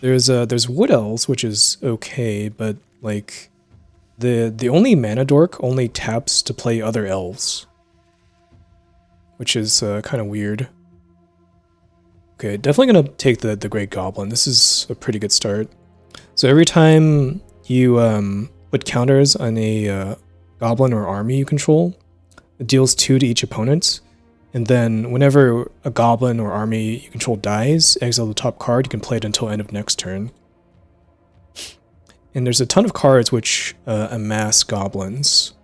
There's Wood Elves, which is okay, but like the only mana dork only taps to play other elves, which is kind of weird. Okay, definitely gonna take the Great Goblin. This is a pretty good start. So every time you put counters on a goblin or army you control, it deals 2 to each opponent. And then whenever a goblin or army you control dies, exile the top card, you can play it until end of next turn. And there's a ton of cards which amass goblins.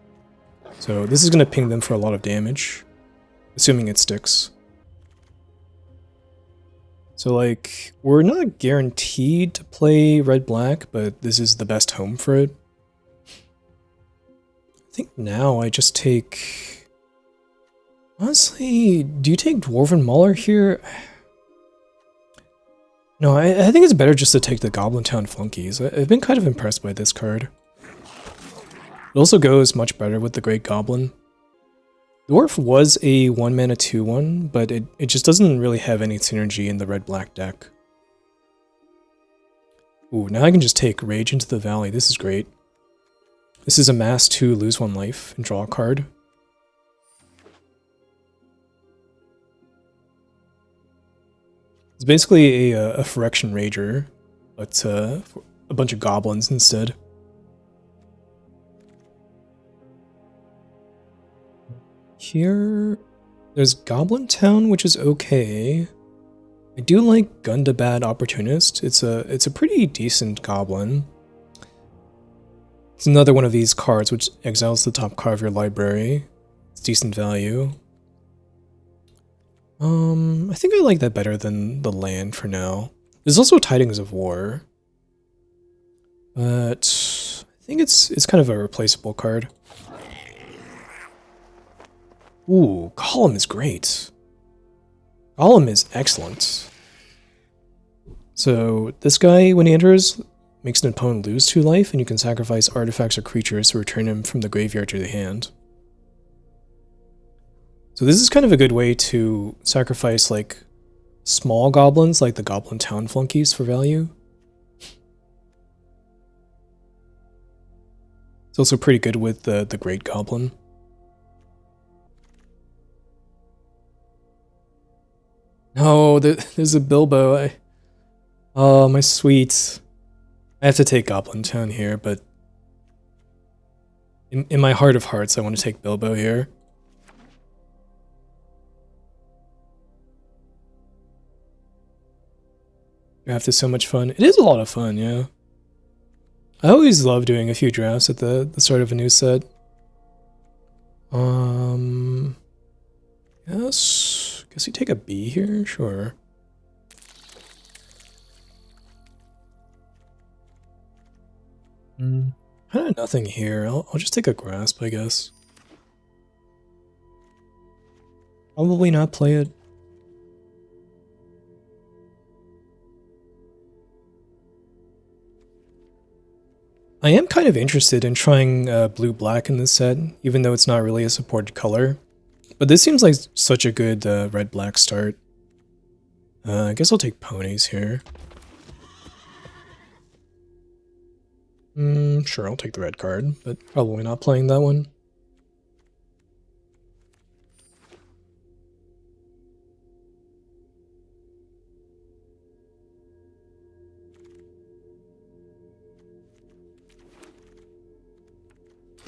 So this is going to ping them for a lot of damage, assuming it sticks. So like, we're not guaranteed to play red-black, but this is the best home for it. I think now I just take... Honestly, do you take Dwarven Mauler here? No, I think it's better just to take the Goblin Town Flunkies. I've been kind of impressed by this card. It also goes much better with the Great Goblin. Dwarf was a 1-mana 2/1, but it just doesn't really have any synergy in the red-black deck. Ooh, now I can just take Rage into the Valley. This is great. This is amass 2, lose 1 life, and draw a card. It's basically a Phyrexian Rager, but a bunch of goblins instead. Here, there's Goblin Town, which is okay. I do like Gundabad Opportunist. It's a pretty decent goblin. It's another one of these cards which exiles the top card of your library. It's decent value. I think I like that better than the land for now. There's also Tidings of War, but I think it's kind of a replaceable card. Ooh, Golem is great. Golem is excellent. So this guy, when he enters, makes an opponent lose 2 life, and you can sacrifice artifacts or creatures to return him from the graveyard to the hand. So this is kind of a good way to sacrifice like small goblins like the Goblin Town Flunkies for value. It's also pretty good with the Great Goblin. No, there's a Bilbo. Oh, my sweet. I have to take Goblin Town here, but in my heart of hearts, I want to take Bilbo here. Draft is so much fun. It is a lot of fun, yeah. I always love doing a few drafts at the start of a new set. Yes. Guess you take a B here? Sure. Kind of nothing here. I'll just take a Grasp, I guess. Probably not play it. I am kind of interested in trying blue-black in this set, even though it's not really a supported color. But this seems like such a good red-black start. I guess I'll take ponies here. Sure, I'll take the red card, but probably not playing that one.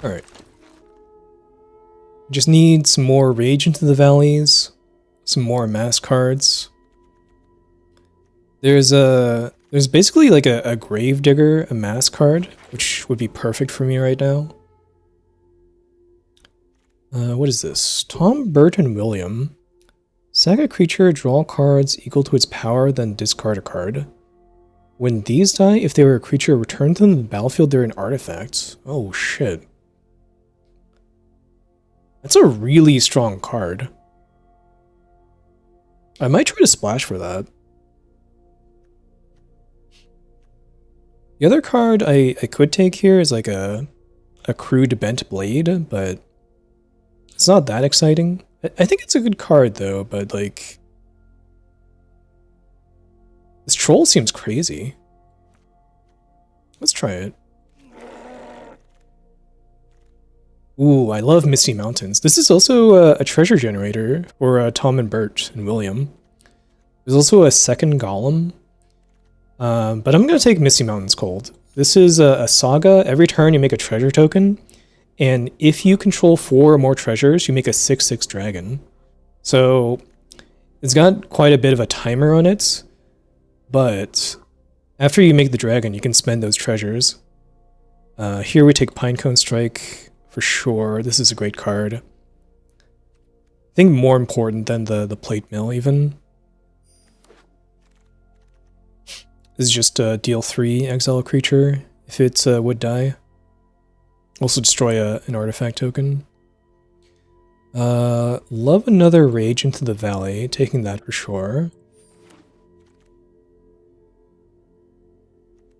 Alright. Just need some more Rage into the Valleys, some more Amass cards. There's basically like a Gravedigger Amass card, which would be perfect for me right now. What is this? Tom Burton William. Sack a creature, draw cards equal to its power, then discard a card. When these die, if they were a creature, return them to the battlefield, they're an artifact. Oh shit. That's a really strong card. I might try to splash for that. The other card I could take here is like a crude bent blade, but it's not that exciting. I think it's a good card though, but like this troll seems crazy. Let's try it. Ooh, I love Misty Mountains. This is also a treasure generator for Tom and Bert and William. There's also a second golem. But I'm going to take Misty Mountains cold. This is a saga. Every turn you make a treasure token. And if you control 4 or more treasures, you make a 6/6 dragon. So it's got quite a bit of a timer on it. But after you make the dragon, you can spend those treasures. Here we take Pinecone Strike for sure. This is a great card. I think more important than the plate mill even. This is just deal 3, exile a creature if it would die. Also destroy an artifact token. Love another Rage into the Valley, taking that for sure.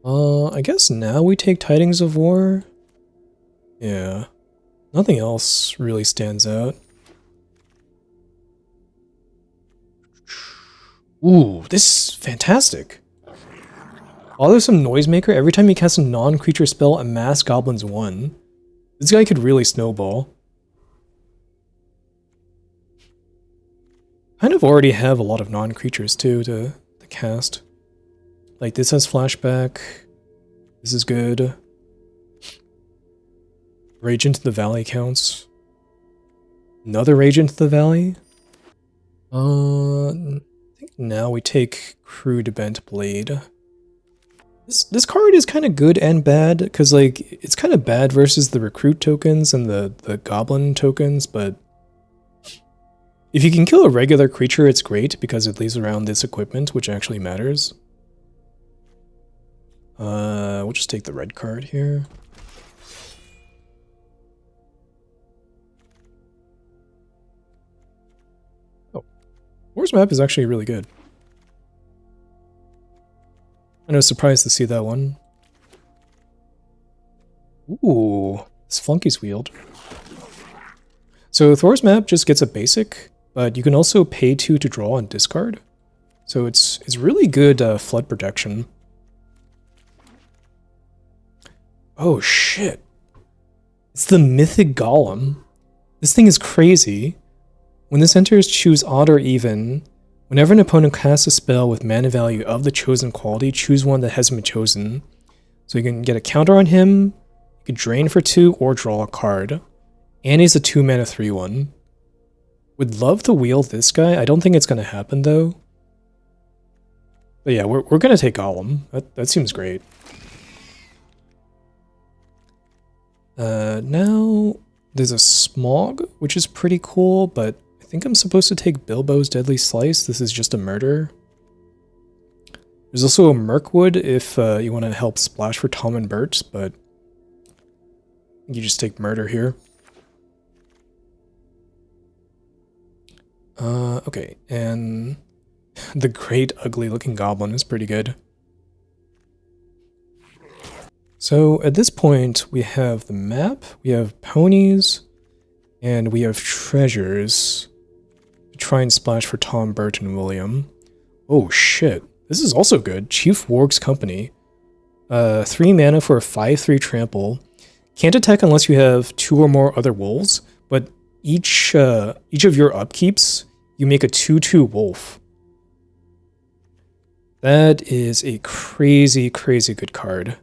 I guess now we take Tidings of War. Yeah. Nothing else really stands out. Ooh, this is fantastic. There's some Noisemaker. Every time you cast a non-creature spell, amass goblins 1. This guy could really snowball. Kind of already have a lot of non-creatures too to cast. Like this has flashback. This is good. Rage into the Valley counts. Another Rage into the Valley. I think now we take Crude Bent Blade. This card is kind of good and bad, because like it's kind of bad versus the recruit tokens and the goblin tokens, but if you can kill a regular creature, it's great because it leaves around this equipment, which actually matters. We'll just take the red card here. Oh, Wars map is actually really good. I was surprised to see that one. Ooh, this Flunky's Wield. So Thor's map just gets a basic, but you can also pay 2 to draw and discard. So it's really good flood protection. Oh shit. It's the Mythic Golem. This thing is crazy. When this enters, choose odd or even. Whenever an opponent casts a spell with mana value of the chosen quality, choose one that hasn't been chosen. So you can get a counter on him, you can drain for 2 or draw a card. And he's a 2 mana 3/1. Would love to wield this guy. I don't think it's going to happen though. But yeah, we're going to take Golem. That seems great. Now there's a Smog, which is pretty cool, but I think I'm supposed to take Bilbo's Deadly Slice. This is just a murder. There's also a Mirkwood if you want to help splash for Tom and Bert, but you just take murder here. Okay, and the Great Ugly Looking Goblin is pretty good. So at this point, we have the map, we have ponies, and we have treasures to try and splash for Tom, Bert, and William. Oh shit, this is also good. Chief Warg's Company. 3 mana for a 5/3 trample. Can't attack unless you have 2 or more other wolves, but each of your upkeeps, you make a 2/2 wolf. That is a crazy, crazy good card.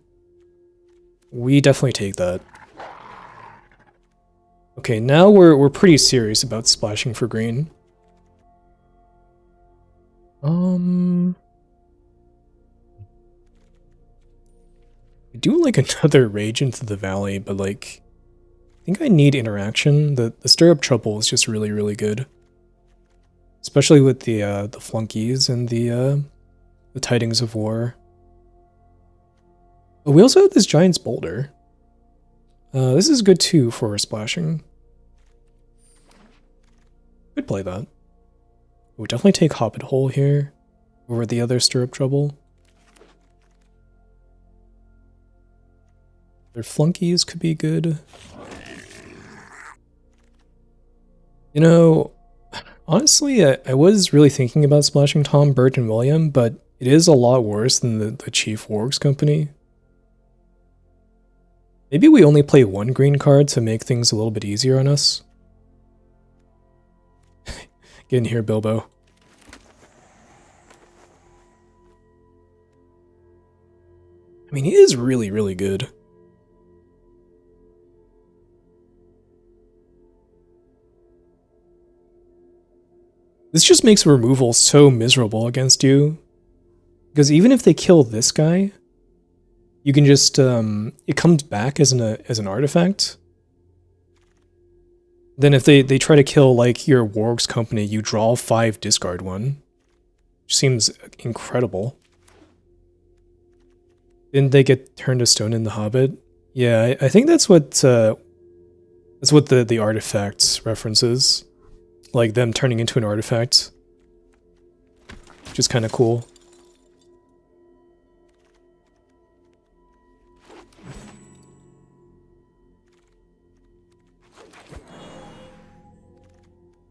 We definitely take that. Okay, now we're pretty serious about splashing for green. I do like another Rage into the Valley, but like, I think I need interaction. The Stir Up Trouble is just really, really good. Especially with the flunkies and the Tidings of War. But we also have this Giant's Boulder. This is good too for splashing. Could play that. We'll definitely take Hobbit Hole here over the other Stir Up Trouble. Their flunkies could be good. You know, honestly, I was really thinking about splashing Tom, Bert, and William, but it is a lot worse than the Chief Warg's Company. Maybe we only play one green card to make things a little bit easier on us. Get in here, Bilbo. I mean, he is really, really good. This just makes removal so miserable against you. Because even if they kill this guy, you can just, it comes back as an artifact. Then if they try to kill, like, your Warg's Company, you draw 5, discard 1. Which seems incredible. Didn't they get turned to stone in the Hobbit? Yeah, I think that's what the artifacts references. Like them turning into an artifact. Which is kind of cool.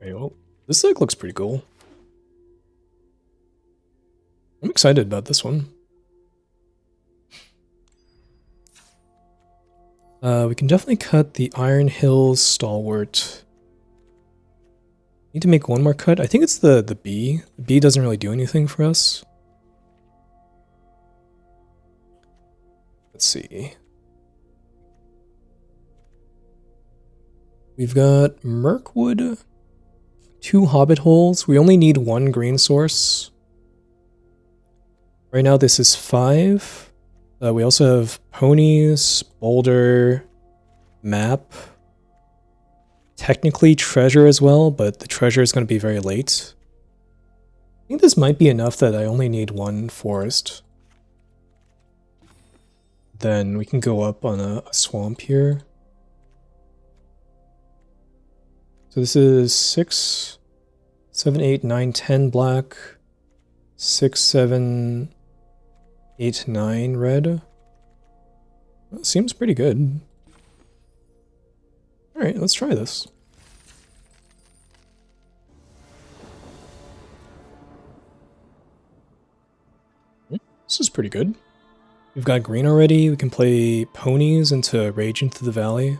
Okay, well, this deck looks pretty cool. I'm excited about this one. We can definitely cut the Iron Hills Stalwart. Need to make one more cut. I think it's the B. The B doesn't really do anything for us. Let's see. We've got Mirkwood, 2 Hobbit holes. We only need 1 green source. Right now this is 5. We also have ponies, boulder, map. Technically treasure as well, but the treasure is going to be very late. I think this might be enough that I only need 1 forest. Then we can go up on a swamp here. So this is 6, 7, 8, 9, 10 black, 6, 7, 8, 9 red. Well, seems pretty good. Alright, let's try this. This is pretty good. We've got green already. We can play ponies into Rage into the Valley.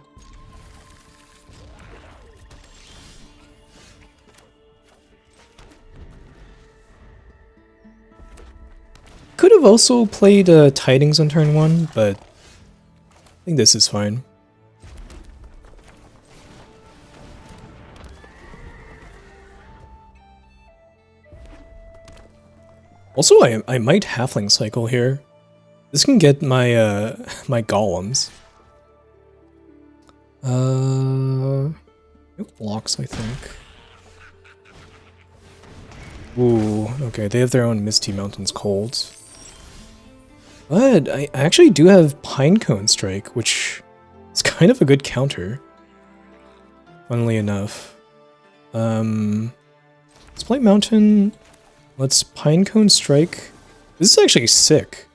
Could have also played Tidings on turn 1, but I think this is fine. Also, I might Halfling cycle here. This can get my my golems. It blocks, I think. Ooh, okay, they have their own Misty Mountains Colds. But I actually do have Pinecone Strike, which is kind of a good counter. Funnily enough. Let's play Mountain. Let's Pinecone Strike. This is actually sick,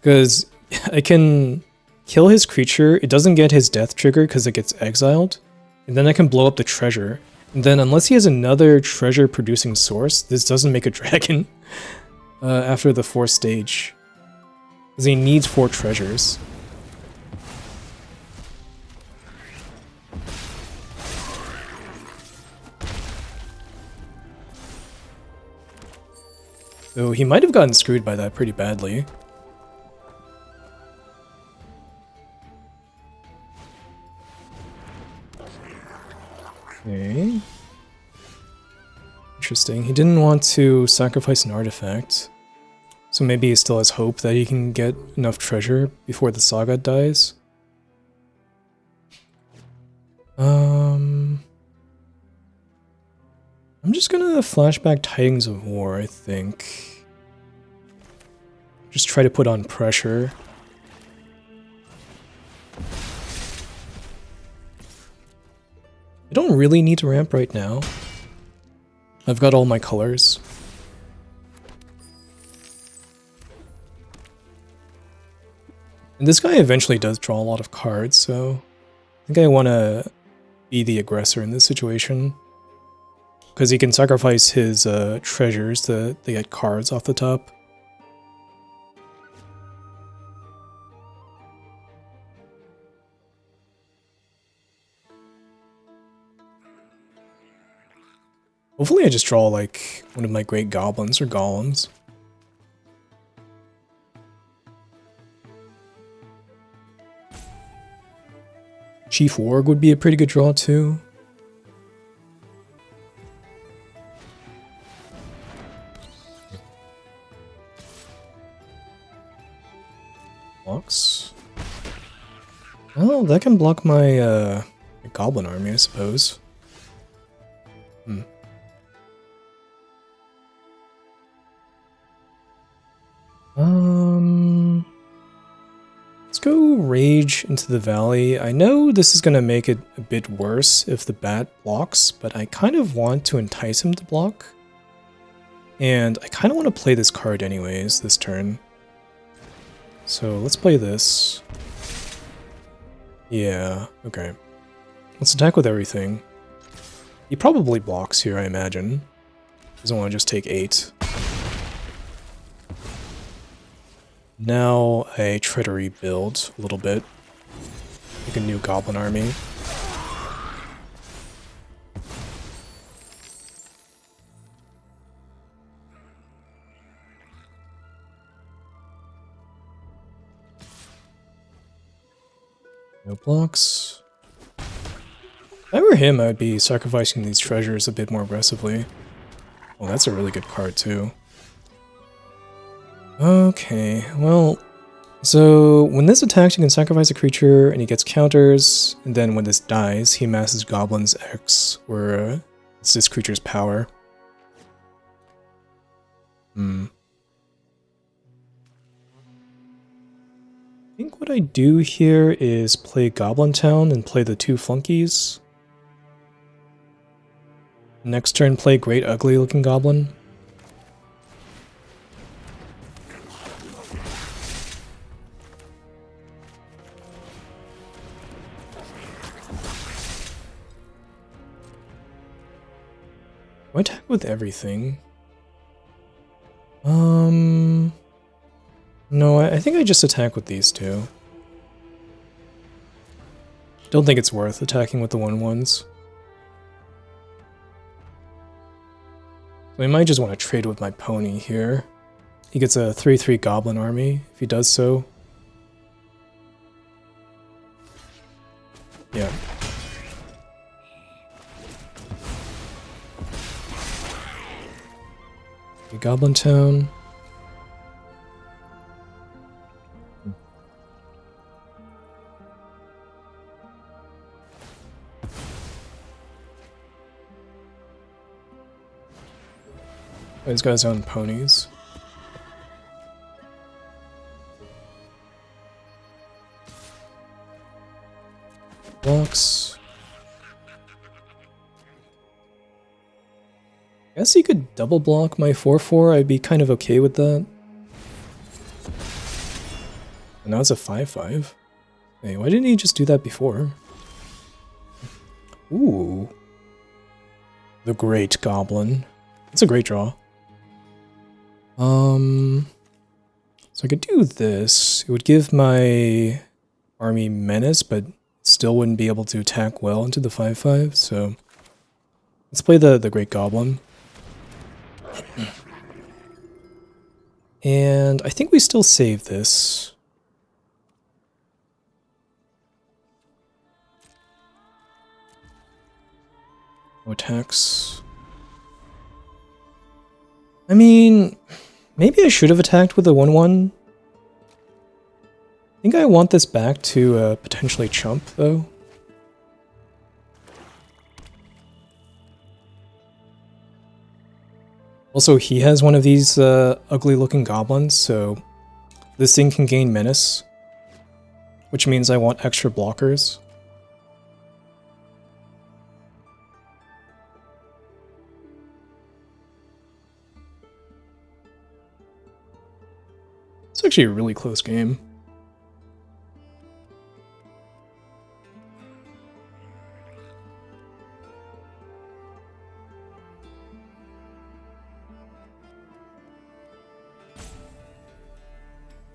because I can kill his creature. It doesn't get his death trigger because it gets exiled. And then I can blow up the treasure. And then unless he has another treasure producing source, this doesn't make a dragon after the 4th stage. Because he needs 4 treasures. So he might have gotten screwed by that pretty badly. Okay. Interesting. He didn't want to sacrifice an artifact. So maybe he still has hope that he can get enough treasure before the saga dies. I'm just gonna flashback Tidings of War, I think. Just try to put on pressure. I don't really need to ramp right now. I've got all my colors. And this guy eventually does draw a lot of cards, so I think I want to be the aggressor in this situation. Because he can sacrifice his treasures to get cards off the top. Hopefully I just draw like one of my great goblins or golems. Chief Warg would be a pretty good draw too. Blocks. Well, that can block my goblin army, I suppose. Let's go Rage into the Valley. I know this is going to make it a bit worse if the bat blocks, but I kind of want to entice him to block. And I kind of want to play this card anyways, this turn. So let's play this. Yeah, okay. Let's attack with everything. He probably blocks here, I imagine. Doesn't want to just take 8. Now I try to rebuild a little bit. Make a new goblin army. No blocks. If I were him, I would be sacrificing these treasures a bit more aggressively. Well, that's a really good card too. Okay, well, so when this attacks, you can sacrifice a creature and he gets counters, and then when this dies, he amasses Goblins X, where it's this creature's power. I think what I do here is play Goblin Town and play the 2 flunkies. Next turn, play Great Ugly Looking Goblin. Do I attack with everything? No, I think I just attack with these 2. Don't think it's worth attacking with the 1/1s. So I might just want to trade with my pony here. He gets a 3/3 goblin army if he does so. Yeah. Goblin Town. Oh, he's got his own ponies. Blocks. I guess he could double block my 4/4, I'd be kind of okay with that. And now it's a 5/5. Hey, why didn't he just do that before? Ooh. The Great Goblin. That's a great draw. So I could do this. It would give my army menace, but still wouldn't be able to attack well into the 5/5, so let's play the Great Goblin. And I think we still save this. No attacks. I mean, maybe I should have attacked with a 1/1. I think I want this back to potentially chump, though. Also, he has one of these ugly-looking goblins, so this thing can gain menace, which means I want extra blockers. It's actually a really close game.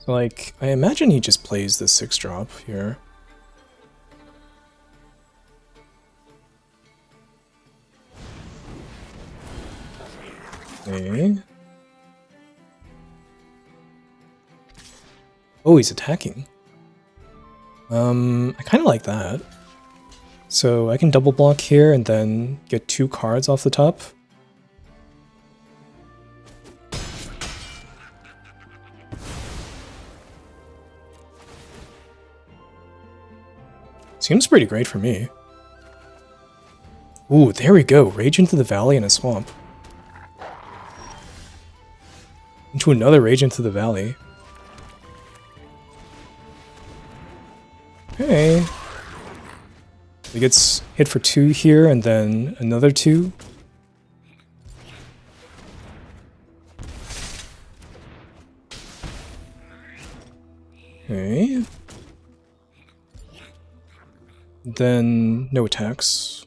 So, like, I imagine he just plays the 6-drop here. Okay. Oh, he's attacking. I kind of like that. So I can double block here and then get 2 cards off the top. Seems pretty great for me. Ooh, there we go. Rage into the Valley and a Swamp. Into another Rage into the Valley. Okay. He gets hit for 2 here and then another 2. Okay. Then no attacks.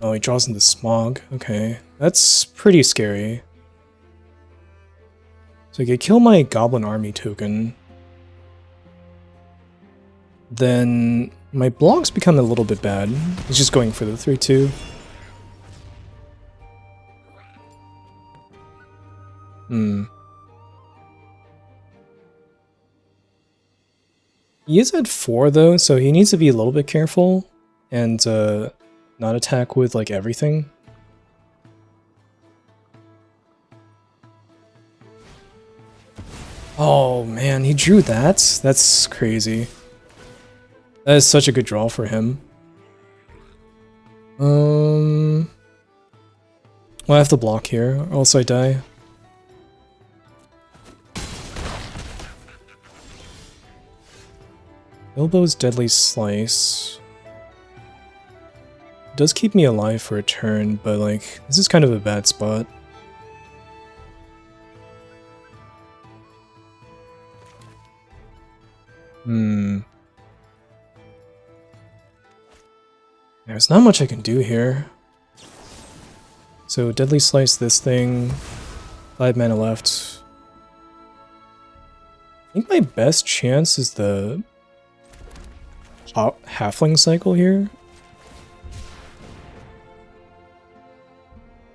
Oh, he draws into Smog. Okay. That's pretty scary. So I could kill my Goblin Army token. Then my blocks become a little bit bad. He's just going for the 3-2. He is at 4 though, so he needs to be a little bit careful and not attack with like everything. Oh man, he drew that? That's crazy. That is such a good draw for him. Well, I have to block here, or else I die. Bilbo's Deadly Slice does keep me alive for a turn, but like, this is kind of a bad spot. There's not much I can do here. So Deadly Slice this thing, 5 mana left. I think my best chance is the Halfling cycle here.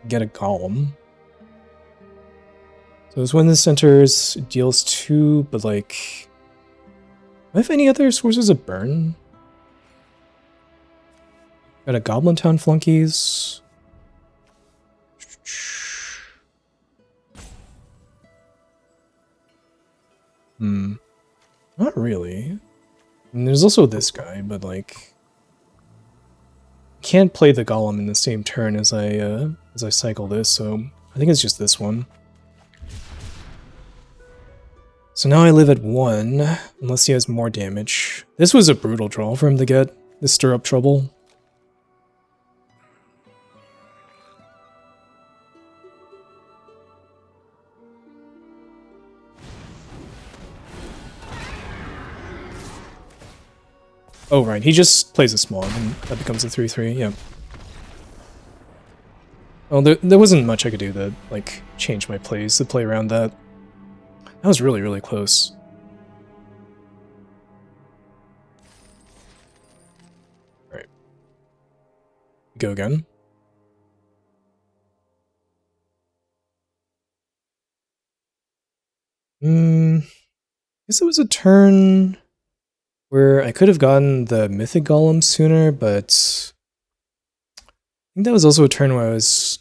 Get a Golem. So as when this enters, it deals 2, but like... Do I have any other sources of burn? Got a Goblin Town flunkies. Not really. And there's also this guy, but like... Can't play the Golem in the same turn as I cycle this, so I think it's just this one. So now I live at 1, unless he has more damage. This was a brutal draw for him to get, this Stir Up Trouble. Oh right, he just plays a Smog, and that becomes a 3-3, yeah. Well, there wasn't much I could do to, like, change my plays to play around that. That was really, really close. Alright. Go again. Guess it was a turn where I could have gotten the Mythic Golem sooner, but I think that was also a turn where I was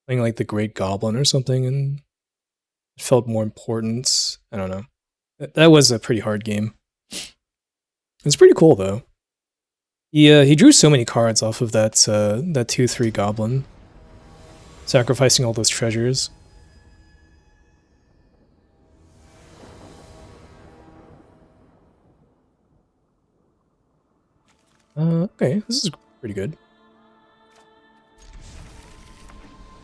playing like the Great Goblin or something, and it felt more important. I don't know. That was a pretty hard game. It's pretty cool though. He drew so many cards off of that 2/3 Goblin, sacrificing all those treasures. Okay, this is pretty good.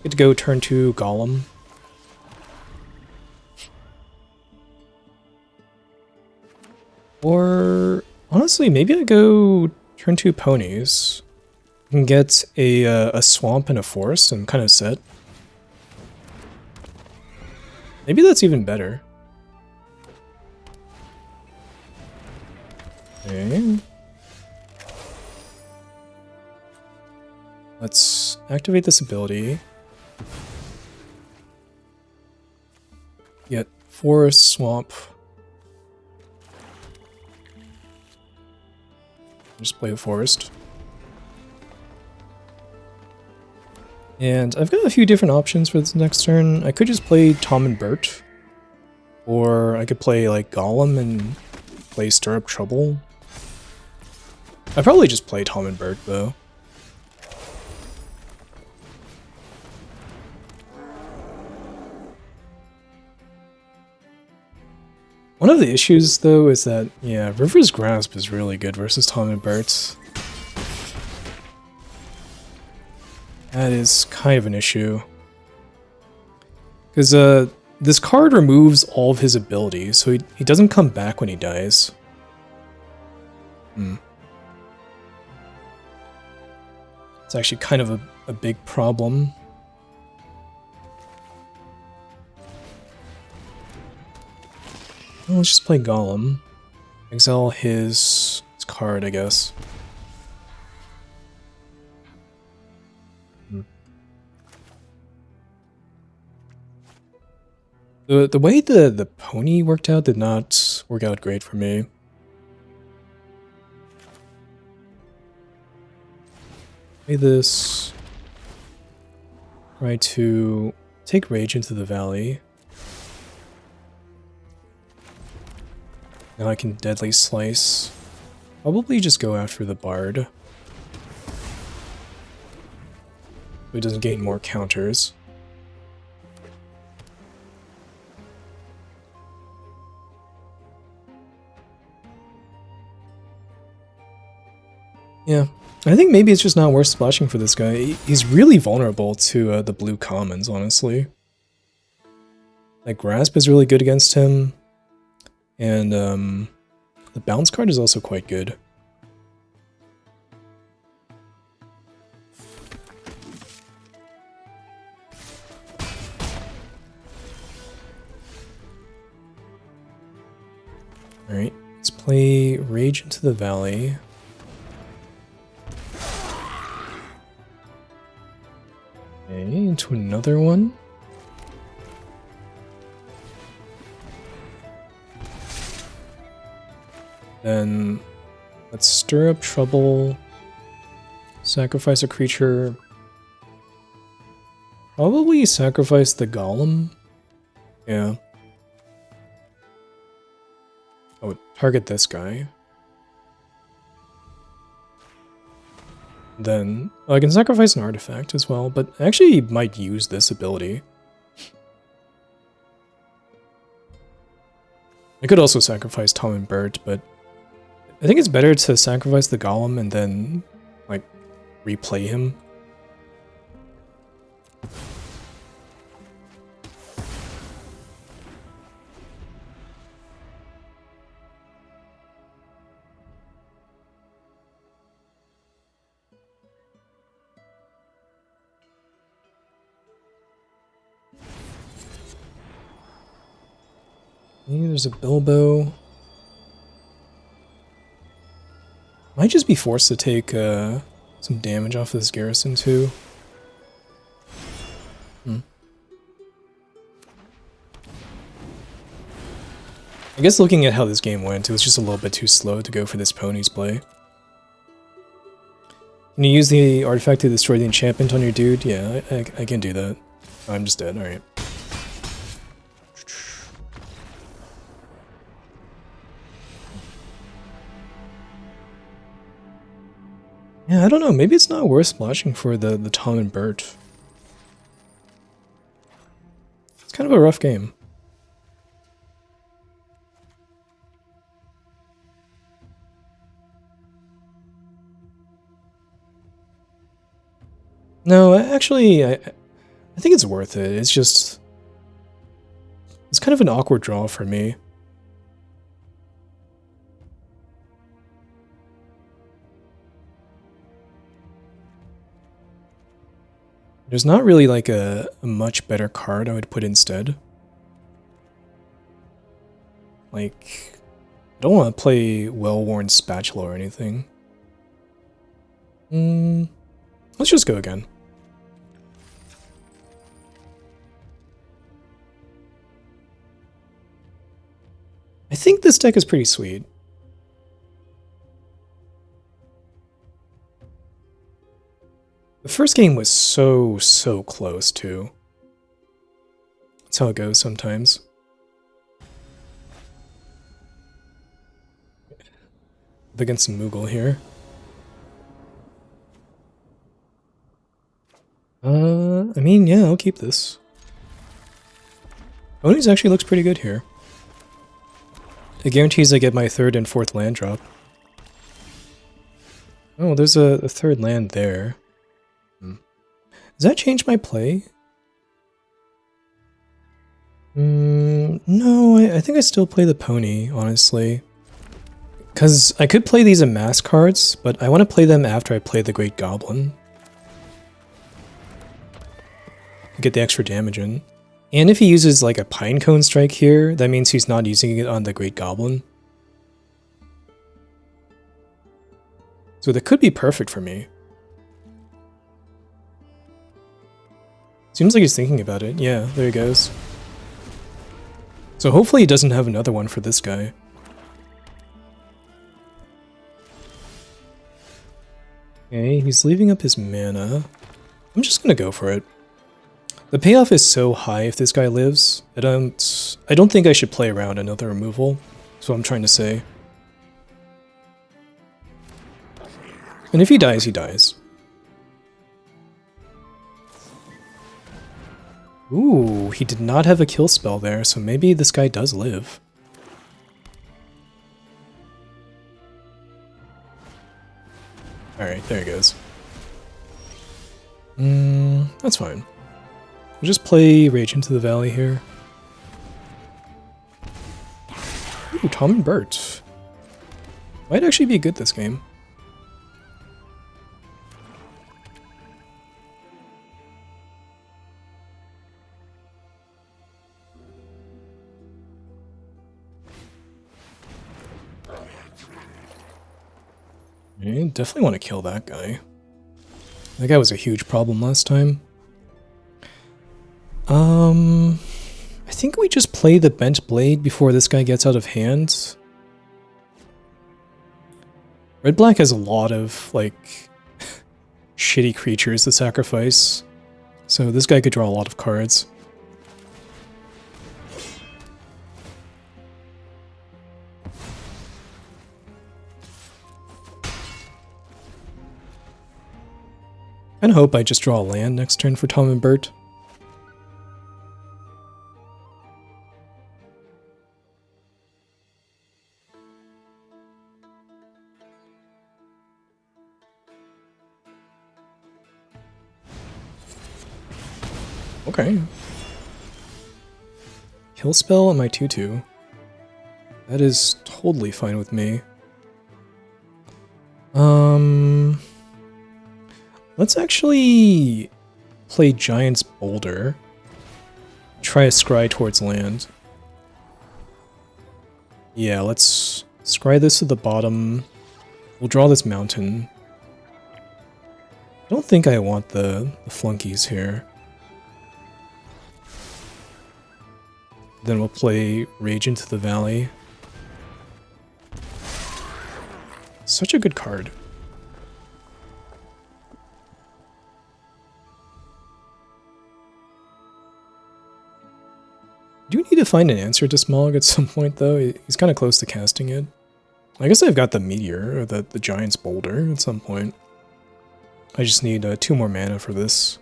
Get to go turn 2 Golem. Or, honestly, maybe I go turn 2 Ponies. I can get a Swamp and a Forest and kind of set. Maybe that's even better. Okay. Let's activate this ability. Get Forest, Swamp. Just play the Forest. And I've got a few different options for this next turn. I could just play Tom and Bert. Or I could play like Golem and play Stir Up Trouble. I'd probably just play Tom and Bert though. One of the issues though is that, yeah, River's Grasp is really good versus Tom and Bert. That is kind of an issue. Because this card removes all of his abilities, so he doesn't come back when he dies. It's actually kind of a big problem. Well, let's just play Golem. Exile his card, I guess. The way the pony worked out did not work out great for me. Play this. Try to take Rage into the valley. Now I can Deadly Slice. Probably just go after the Bard. So he doesn't gain more counters. Yeah, I think maybe it's just not worth splashing for this guy. He's really vulnerable to the blue commons, honestly. Like, Grasp is really good against him. And the bounce card is also quite good. Alright, let's play Rage into the Valley. Okay, into another one. Then let's Stir Up Trouble, sacrifice a creature, probably sacrifice the Golem. Yeah. Oh, target this guy. Then I can sacrifice an artifact as well, but I actually might use this ability. I could also sacrifice Tom and Bert, but I think it's better to sacrifice the Golem and then, like, replay him. Okay, there's a Bilbo. Might just be forced to take some damage off this garrison too. I guess looking at how this game went, it was just a little bit too slow to go for this pony's play. Can you use the artifact to destroy the enchantment on your dude? Yeah, I can do that. Oh, I'm just dead, alright. Yeah, I don't know, maybe it's not worth splashing for the Tom and Bert. It's kind of a rough game. No, actually, I think it's worth it. It's just... it's kind of an awkward draw for me. There's not really like a much better card I would put instead. Like, I don't want to play Well-Worn Spatula or anything. Let's just go again. I think this deck is pretty sweet. The first game was so close, too. That's how it goes sometimes. Against some Moogle here. I mean, yeah, I'll keep this. Ponies actually looks pretty good here. It guarantees I get my 3rd and 4th land drop. Oh, there's a 3rd land there. Does that change my play? No, I think I still play the pony, honestly. Because I could play these amass cards, but I want to play them after I play the Great Goblin. Get the extra damage in. And if he uses like a Pinecone Strike here, that means he's not using it on the Great Goblin. So that could be perfect for me. Seems like he's thinking about it. Yeah, there he goes. So hopefully he doesn't have another one for this guy. Okay, he's leaving up his mana. I'm just gonna go for it. The payoff is so high if this guy lives. I don't think I should play around another removal. That's what I'm trying to say. And if he dies, he dies. Ooh, he did not have a kill spell there, so maybe this guy does live. Alright, there he goes. That's fine. We'll just play Rage into the Valley here. Ooh, Tom and Bert. Might actually be good this game. I definitely want to kill that guy. That guy was a huge problem last time. I think we just play the Bent Blade before this guy gets out of hand. Red-Black has a lot of, like, shitty creatures to sacrifice. So this guy could draw a lot of cards. I kinda hope I just draw a land next turn for Tom and Bert. Okay. Kill spell on my 2/2. That is totally fine with me. Let's actually play Giant's Boulder. Try a scry towards land. Yeah, let's scry this to the bottom. We'll draw this mountain. I don't think I want the flunkies here. Then we'll play Rage into the Valley. Such a good card. Do we need to find an answer to Smaug at some point, though? He's kind of close to casting it. I guess I've got the Meteor, or the Giant's Boulder, at some point. I just need 2 more mana for this.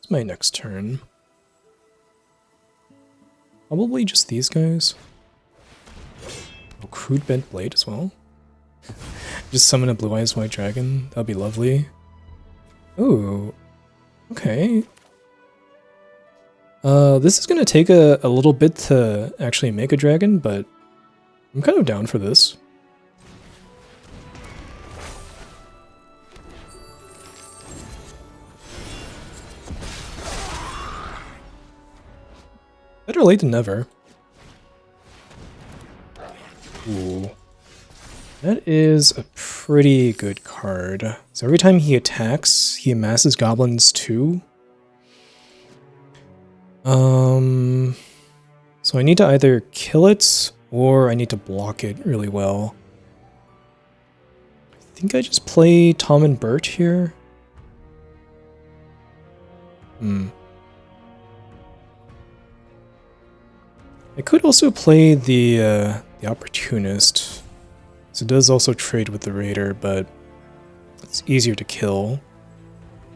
My next turn. Probably just these guys. Oh, Crude Bent Blade as well. Just summon a Blue Eyes White Dragon. That'd be lovely. Ooh. Okay. This is going to take a little bit to actually make a dragon, but I'm kind of down for this. Better late than never. Ooh. That is a pretty good card. So every time he attacks, he amasses goblins too. So I need to either kill it or I need to block it really well. I think I just play Tom and Bert here. I could also play the Opportunist. So it does also trade with the Raider, but it's easier to kill.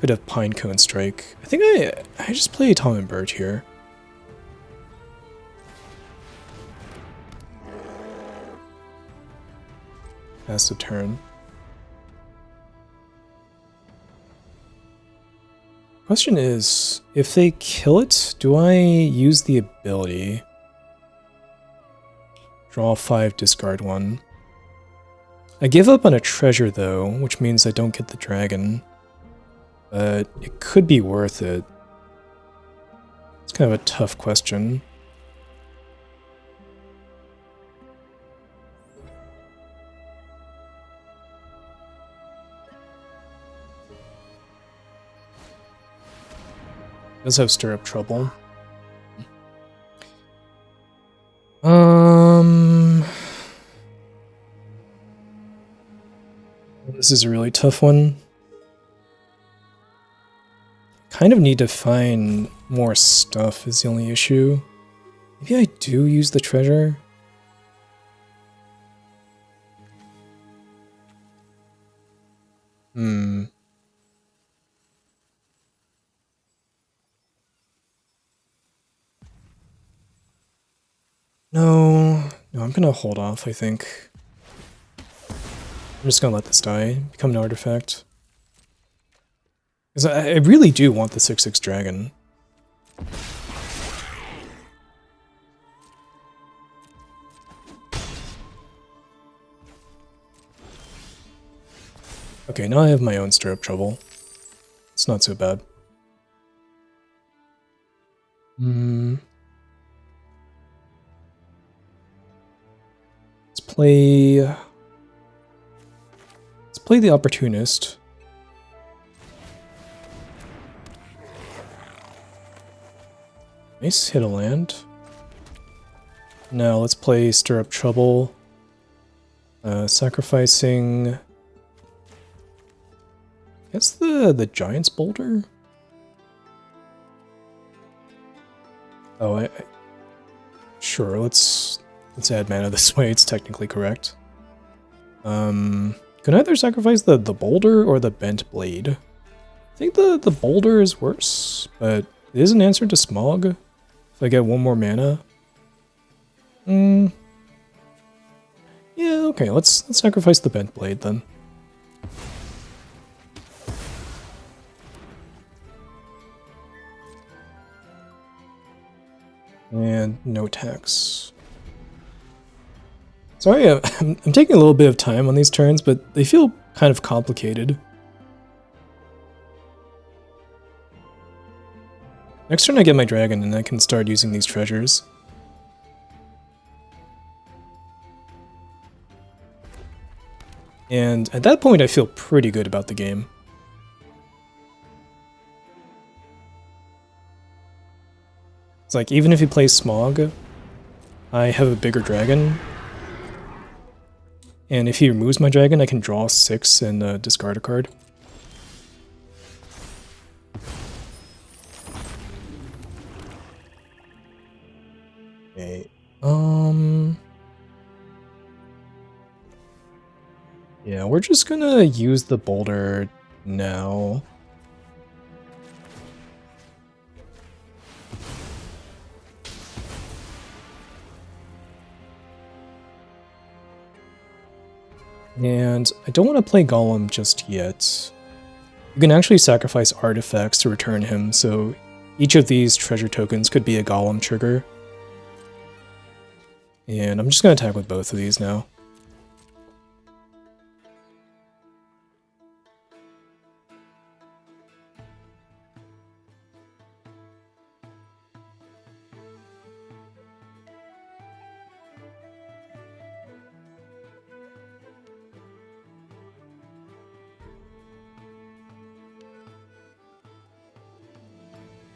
Could have Pinecone Strike. I think I just play Tom and Bert here. Pass the turn. Question is, if they kill it, do I use the ability? Draw 5, discard 1. I give up on a treasure though, which means I don't get the dragon. But it could be worth it. It's kind of a tough question. Does have stirrup trouble. This is a really tough one. Kind of need to find more stuff is the only issue. Maybe I do use the treasure. No, I'm gonna hold off, I think. I'm just gonna let this die, become an artifact. Because I really do want the 6/6 dragon. Okay, now I have my own stirrup trouble. It's not so bad. Let's play the Opportunist. Nice, hit a land. Now let's play Stirrup Trouble. Sacrificing... I guess the Giant's Boulder? Oh, sure, let's add mana this way, it's technically correct. Can either sacrifice the boulder or the bent blade. I think the boulder is worse, but it is an answer to Smog. If I get one more mana. Yeah, okay, let's sacrifice the bent blade then. And no tax. Sorry, I'm taking a little bit of time on these turns, but they feel kind of complicated. Next turn I get my dragon and I can start using these treasures. And at that point I feel pretty good about the game. It's like, even if he plays Smog, I have a bigger dragon. And if he removes my dragon, I can draw 6 and discard a card. Okay. Yeah, we're just gonna use the boulder now. And I don't want to play Golem just yet. You can actually sacrifice artifacts to return him, so each of these treasure tokens could be a golem trigger. And I'm just going to attack with both of these now.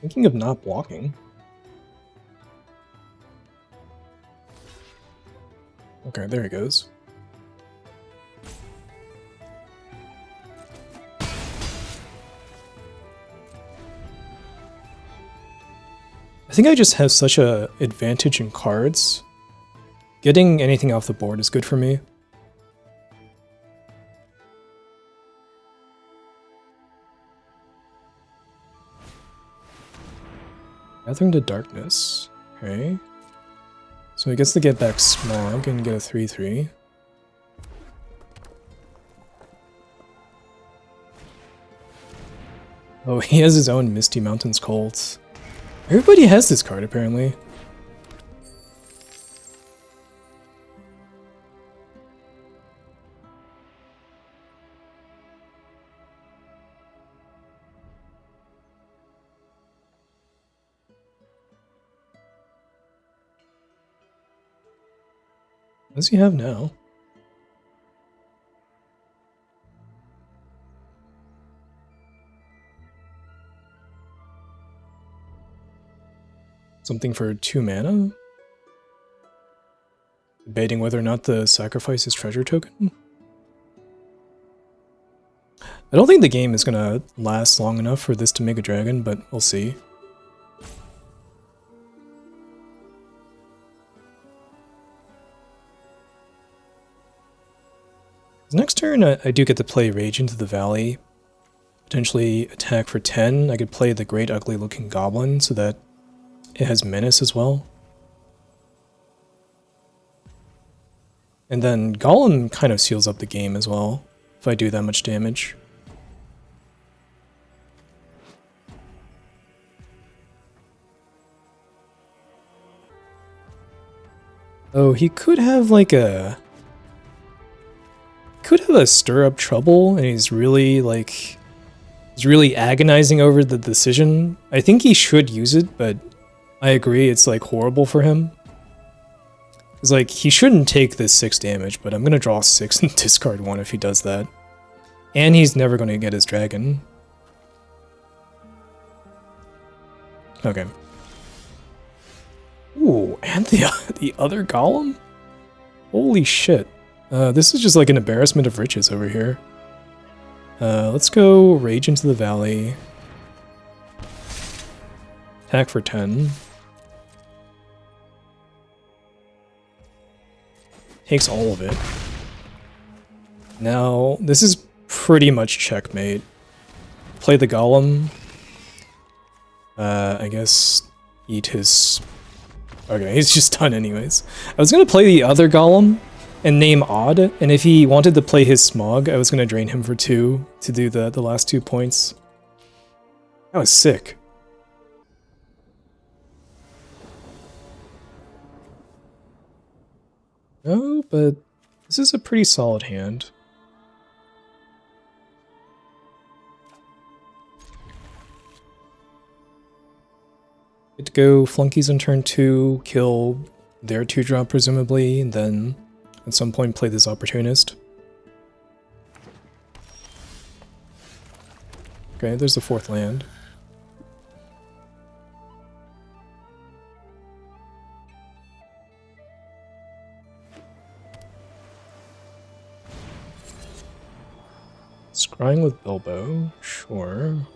Thinking of not blocking. Okay, there he goes. I think I just have such a advantage in cards. Getting anything off the board is good for me. Gathering to Darkness. Okay. So he gets to get back Smog and get a 3/3. Oh, he has his own Misty Mountains Cold. Everybody has this card, apparently. What does he have now? Something for 2 mana? Debating whether or not to sacrifice his treasure token? I don't think the game is gonna last long enough for this to make a dragon, but we'll see. Next turn, I do get to play Rage into the Valley. Potentially attack for 10. I could play the Great Ugly Looking Goblin so that it has Menace as well. And then Golem kind of seals up the game as well, if I do that much damage. Oh, he could have like a... Could have a stir up trouble, and he's really agonizing over the decision. I think he should use it, but I agree it's like horrible for him. It's like he shouldn't take this 6 damage, but I'm gonna draw 6 and discard 1 if he does that. And he's never gonna get his dragon. Okay. Ooh, and the other golem? Holy shit. This is just like an embarrassment of riches over here. Let's go Rage into the Valley. Attack for 10. Takes all of it. Now, this is pretty much checkmate. Play the Golem. I guess eat his... Okay, he's just done anyways. I was gonna play the other Golem and name Odd, and if he wanted to play his Smog, I was gonna drain him for 2 to do the last 2 points. That was sick. No, but this is a pretty solid hand. Get to go Flunkies on turn 2, kill their 2-drop presumably, and then at some point play this Opportunist. Okay, there's the 4th land. Scrying with Bilbo, sure.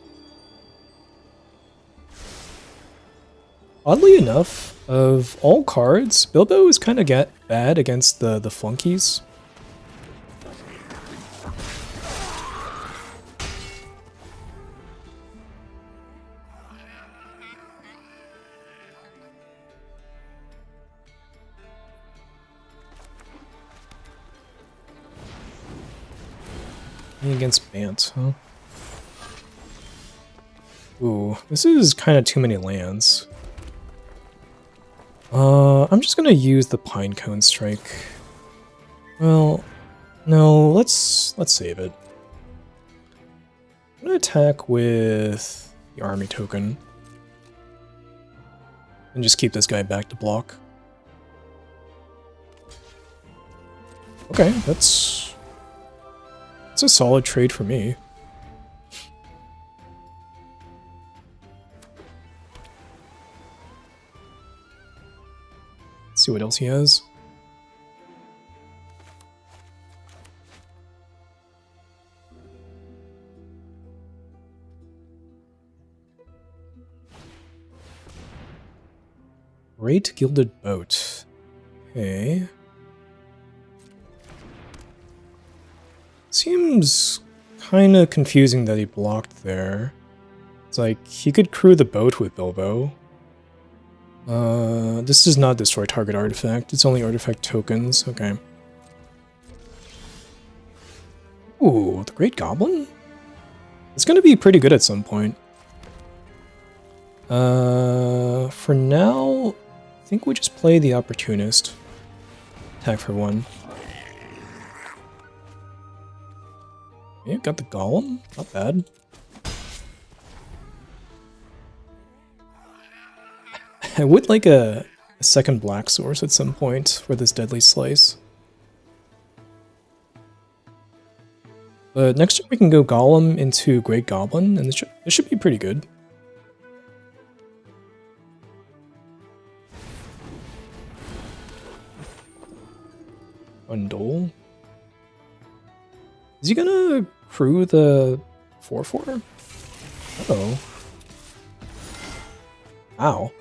Oddly enough, of all cards, Bilbo is kind of bad against the flunkies. Against Bant, huh? Ooh, this is kind of too many lands. I'm just gonna use the Pinecone Strike. Well, no, let's save it. I'm gonna attack with the army token. And just keep this guy back to block. Okay, that's a solid trade for me. Let's see what else he has. Great Gilded Boat. Okay. Seems kind of confusing that he blocked there. It's like, he could crew the boat with Bilbo. This does not destroy target artifact. It's only artifact tokens. Okay. Ooh, the Great Goblin? It's gonna be pretty good at some point. For now, I think we just play the Opportunist. Attack for 1. Yeah, got the Golem. Not bad. I would like a second black source at some point for this Deadly Slice. But next turn we can go Golem into Great Goblin, and this should be pretty good. Undole. Is he gonna crew the 4/4? Uh-oh. Wow.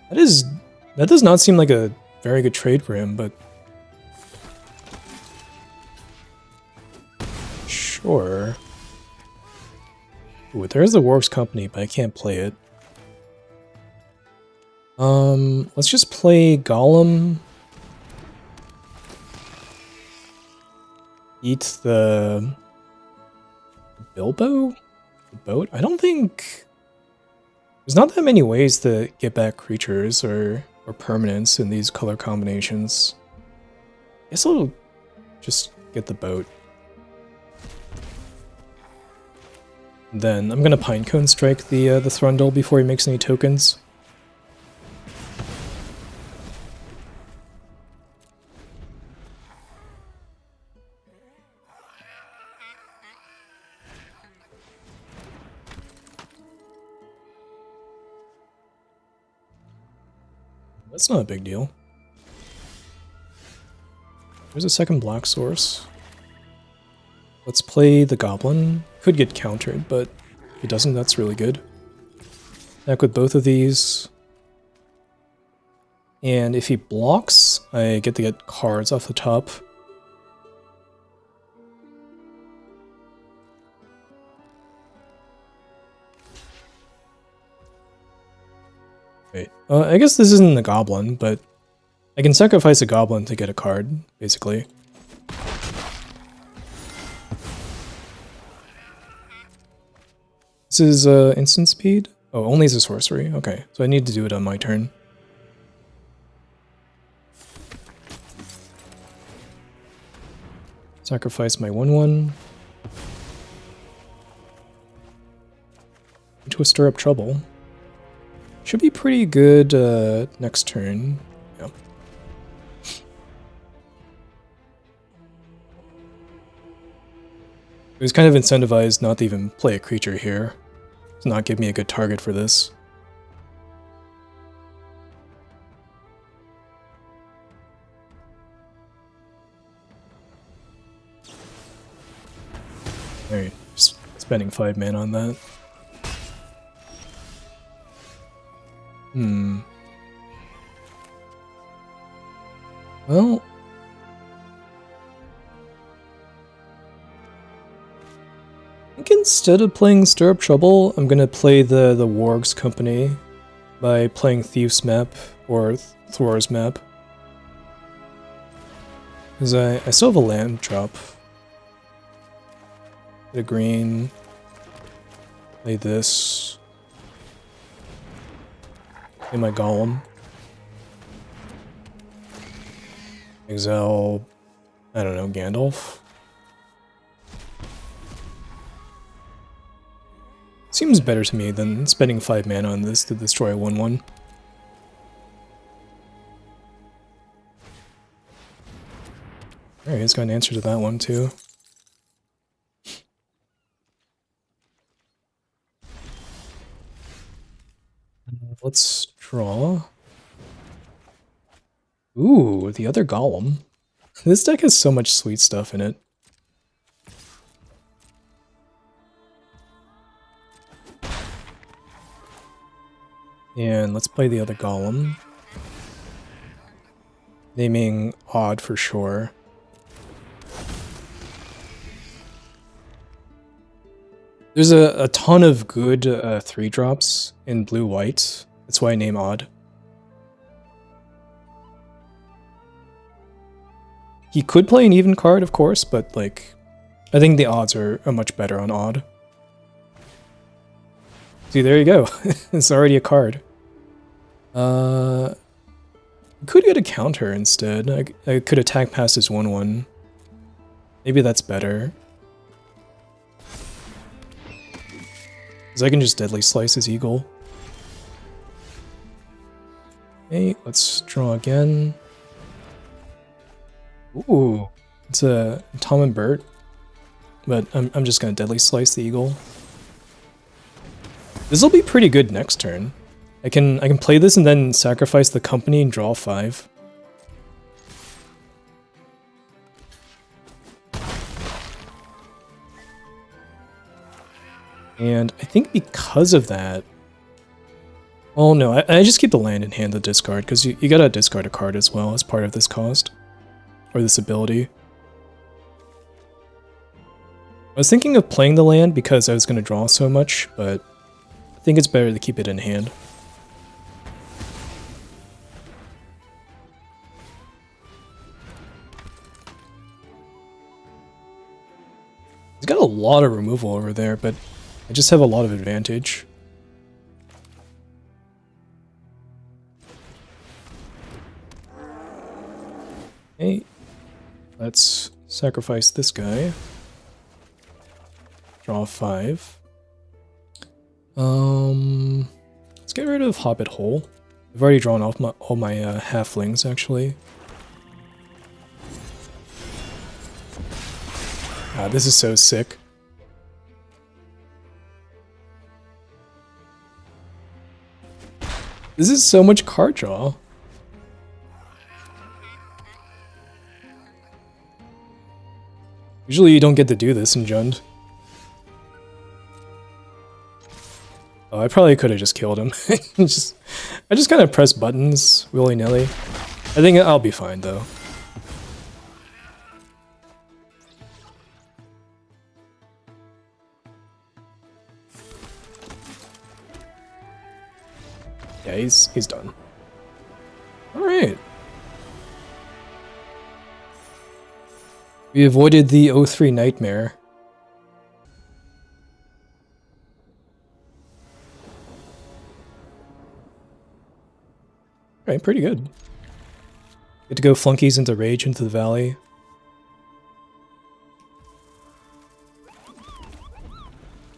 That does not seem like a very good trade for him, but sure. Ooh, there's the Works Company, but I can't play it. Let's just play Golem. Eat the Bilbo? The boat? I don't think there's not that many ways to get back creatures or permanents in these color combinations. Guess I'll just get the boat. Then I'm gonna Pinecone Strike the Thrundle before he makes any tokens. That's not a big deal. There's a second black source. Let's play the Goblin. Could get countered, but if it doesn't, that's really good. Attack with both of these. And if he blocks, I get to get cards off the top. Wait, I guess this isn't the Goblin, but I can sacrifice a Goblin to get a card, basically. This is instant speed? Oh, only as a sorcery. Okay, so I need to do it on my turn. Sacrifice my 1/1. To stir up trouble. Should be pretty good next turn. Yeah. It was kind of incentivized not to even play a creature here. To not give me a good target for this. Alright, just spending 5 mana on that. Well, I think instead of playing Stir Up Trouble, I'm gonna play the Warg's Company by playing Thief's Map or Thor's Map. Because I still have a land drop. Get a green. Play this. Play my Golem. Exile, I don't know, Gandalf. Seems better to me than spending 5 mana on this to destroy a 1/1. Alright, he's got an answer to that one too. Let's draw. Ooh, the other Golem. This deck has so much sweet stuff in it. And let's play the other Golem. Naming odd for sure. There's a ton of good 3-drops in blue-white. That's why I name odd. He could play an even card, of course, but like, I think the odds are much better on odd. See, there you go. It's already a card. Could get a counter instead. I could attack past his 1/1. Maybe that's better. Because I can just Deadly Slice his Eagle. Okay, let's draw again. Ooh, it's a Tom and Bert, but I'm just gonna Deadly Slice the Eagle. This will be pretty good next turn. I can play this and then sacrifice the company and draw 5. And I think because of that... Well, no, I just keep the land in hand to discard, because you gotta discard a card as well as part of this cost. Or this ability. I was thinking of playing the land because I was going to draw so much, but I think it's better to keep it in hand. He's got a lot of removal over there, but I just have a lot of advantage. Okay, let's sacrifice this guy. Draw 5. Let's get rid of Hobbit Hole. I've already drawn off all my halflings, actually. Ah, this is so sick. This is so much card draw. Usually you don't get to do this in Jund. Oh, I probably could have just killed him. I just kind of press buttons willy-nilly. I think I'll be fine though. Yeah, he's done. Alright. We avoided the 0-3 nightmare. Alright, pretty good. Get to go flunkies into Rage into the Valley.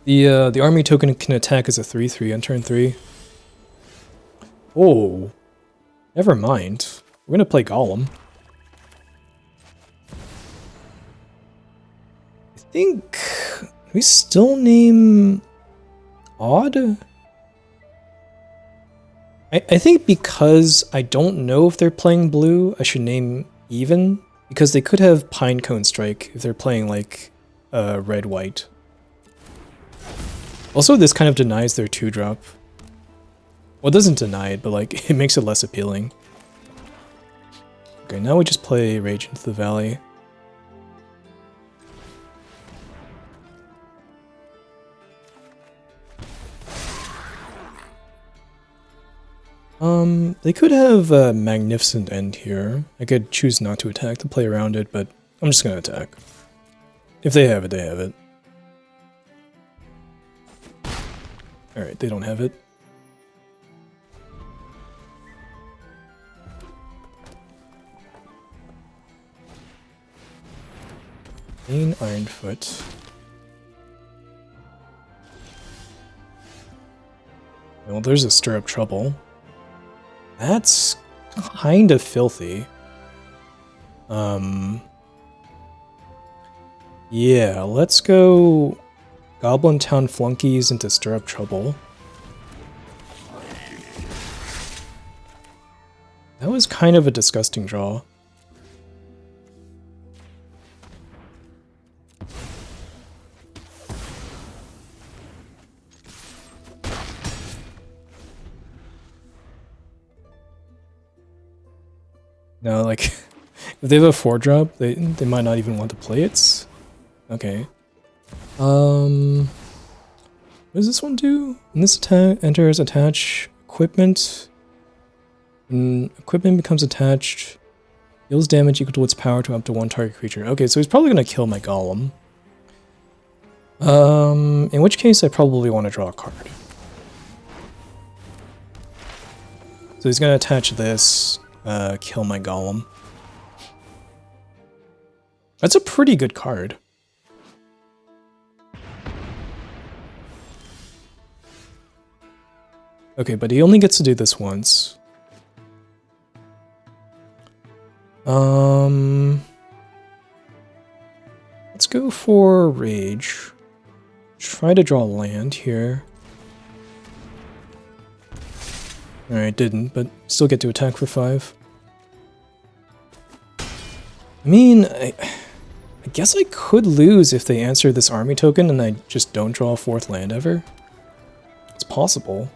The army token can attack as a 3/3 on turn 3. Oh, never mind. We're gonna play Golem. I think we still name Odd. I think because I don't know if they're playing blue, I should name Even, because they could have Pinecone Strike if they're playing like red-white. Also, this kind of denies their 2-drop. Well, it doesn't deny it, but like it makes it less appealing. Okay, now we just play Rage into the Valley. They could have a Magnificent End here. I could choose not to attack to play around it, but I'm just gonna attack. If they have it, they have it. Alright, they don't have it. Main Ironfoot. Well, there's a Stir Up Trouble. That's kind of filthy. Yeah, let's go Goblin Town Flunkies into Stir Up Trouble. That was kind of a disgusting draw. No, like, if they have a 4-drop, they might not even want to play it. Okay. What does this one do? When this attack enters, attach equipment. When equipment becomes attached, deals damage equal to its power to up to 1 target creature. Okay, so he's probably gonna kill my golem. In which case I probably want to draw a card. So he's gonna attach this, kill my golem. That's a pretty good card. Okay, but he only gets to do this once. Let's go for Rage. Try to draw land here. Alright, didn't, but still get to attack for 5. I mean, I guess I could lose if they answer this army token and I just don't draw a 4th land ever. It's possible.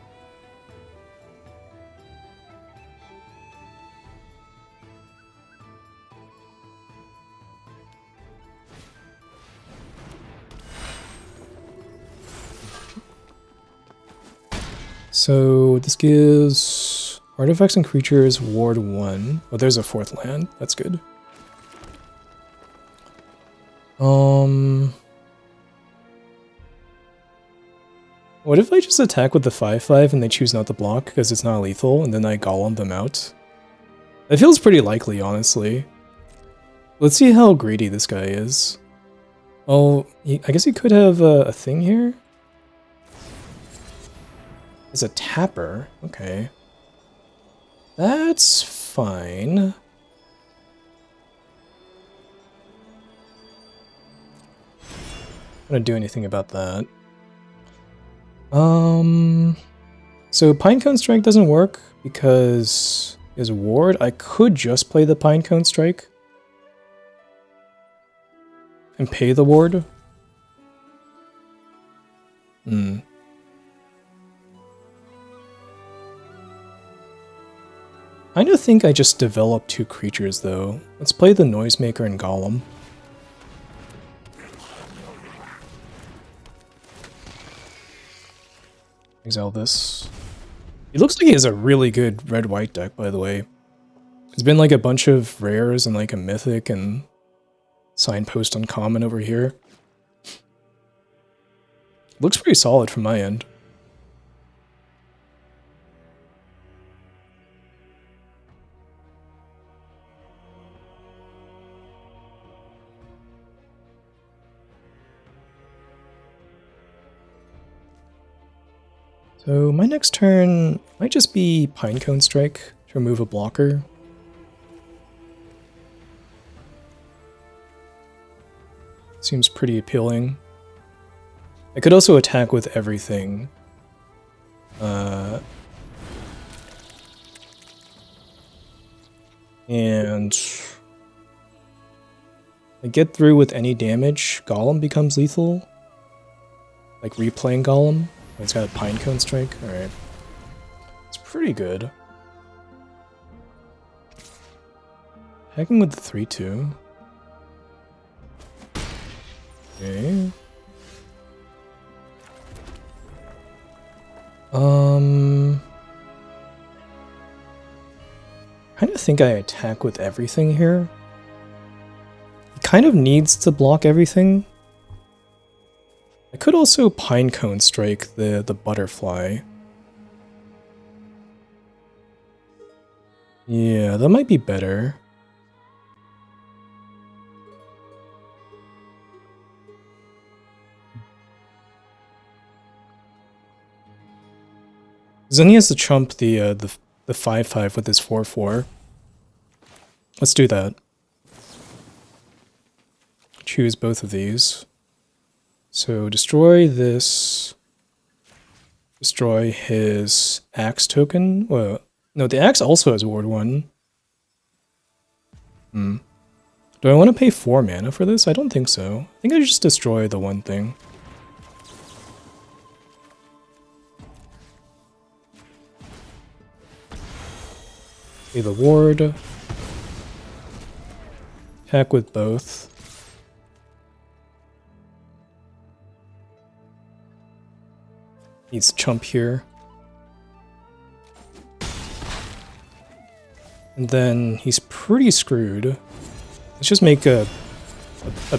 So this gives artifacts and creatures ward 1. Oh, there's a 4th land. That's good. What if I just attack with the 5/5 and they choose not to block because it's not lethal, and then I golem them out? That feels pretty likely, honestly. Let's see how greedy this guy is. Oh, I guess he could have a thing here. Is a tapper. Okay. That's fine. I'm not gonna do anything about that. So Pinecone Strike doesn't work because his ward. I could just play the Pinecone Strike and pay the ward. I don't think I just developed 2 creatures though. Let's play the Noisemaker and Golem. Exile this. He looks like he has a really good red-white deck, by the way. There's been like a bunch of rares and like a mythic and signpost uncommon over here. Looks pretty solid from my end. So my next turn might just be Pinecone Strike to remove a blocker. Seems pretty appealing. I could also attack with everything. And I get through with any damage. Golem becomes lethal. Like replaying Golem. It's got a Pinecone Strike. Alright. It's pretty good. Hacking with the 3/2. Okay. I kind of think I attack with everything here. He kind of needs to block everything. I could also Pinecone Strike the butterfly. Yeah, that might be better. Then he has to chump the 5/5 with his 4/4. Let's do that. Choose both of these. So destroy this. Destroy his axe token. Well, no, the axe also has ward 1. Do I want to pay 4 mana for this? I don't think so. I think I just destroy the one thing. Okay, the ward. Attack with both. Needs to chump here. And then he's pretty screwed. Let's just make a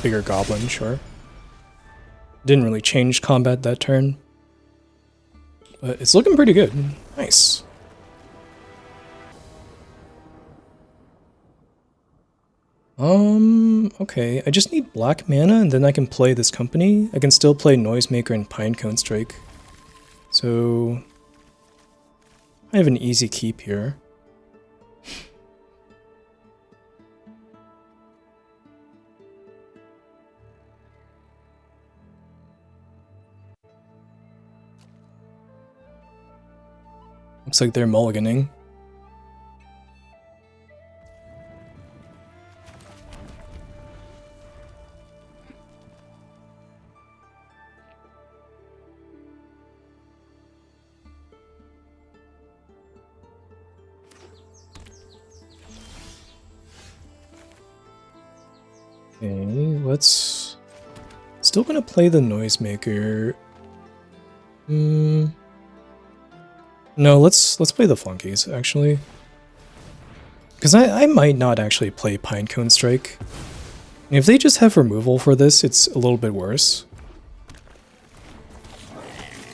bigger goblin, sure. Didn't really change combat that turn. But it's looking pretty good. Nice. Okay. I just need black mana and then I can play this company. I can still play Noisemaker and Pinecone Strike. So I have an easy keep here. Looks like they're mulliganing. Okay, let's... Still gonna play the Noisemaker. No, let's play the Flunkies, actually. Because I might not actually play Pinecone Strike. And if they just have removal for this, it's a little bit worse.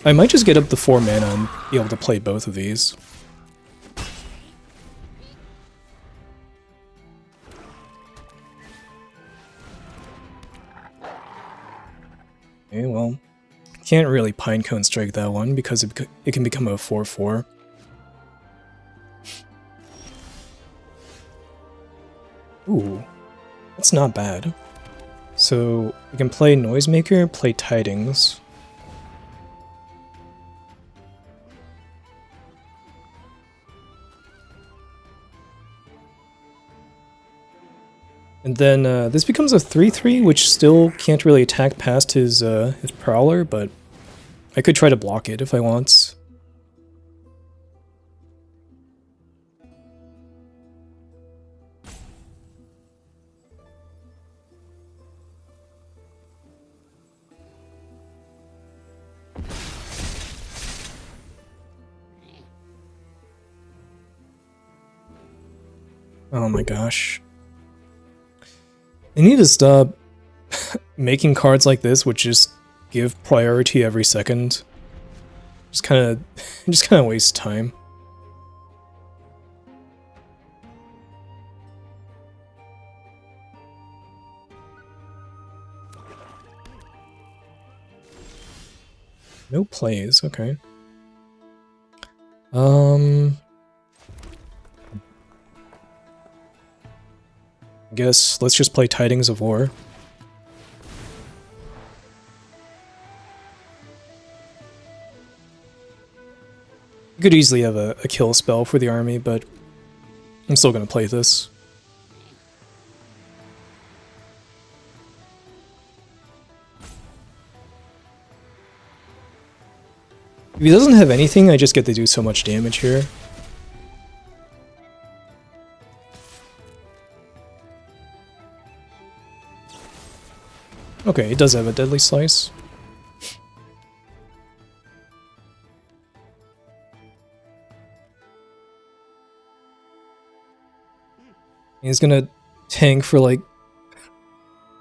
I might just get up the 4 mana and be able to play both of these. Okay, well, can't really Pinecone Strike that one because it can become a 4/4. Ooh, that's not bad. So we can play Noisemaker, play Tidings. And then this becomes a 3/3, which still can't really attack past his Prowler, but I could try to block it if I want. Oh my gosh. I need to stop making cards like this which just give priority every second. Just kind of waste time. No plays, okay. I guess let's just play Tidings of War. I could easily have a kill spell for the army, but I'm still gonna play this. If he doesn't have anything, I just get to do so much damage here. Okay, it does have a Deadly Slice. He's gonna tank for like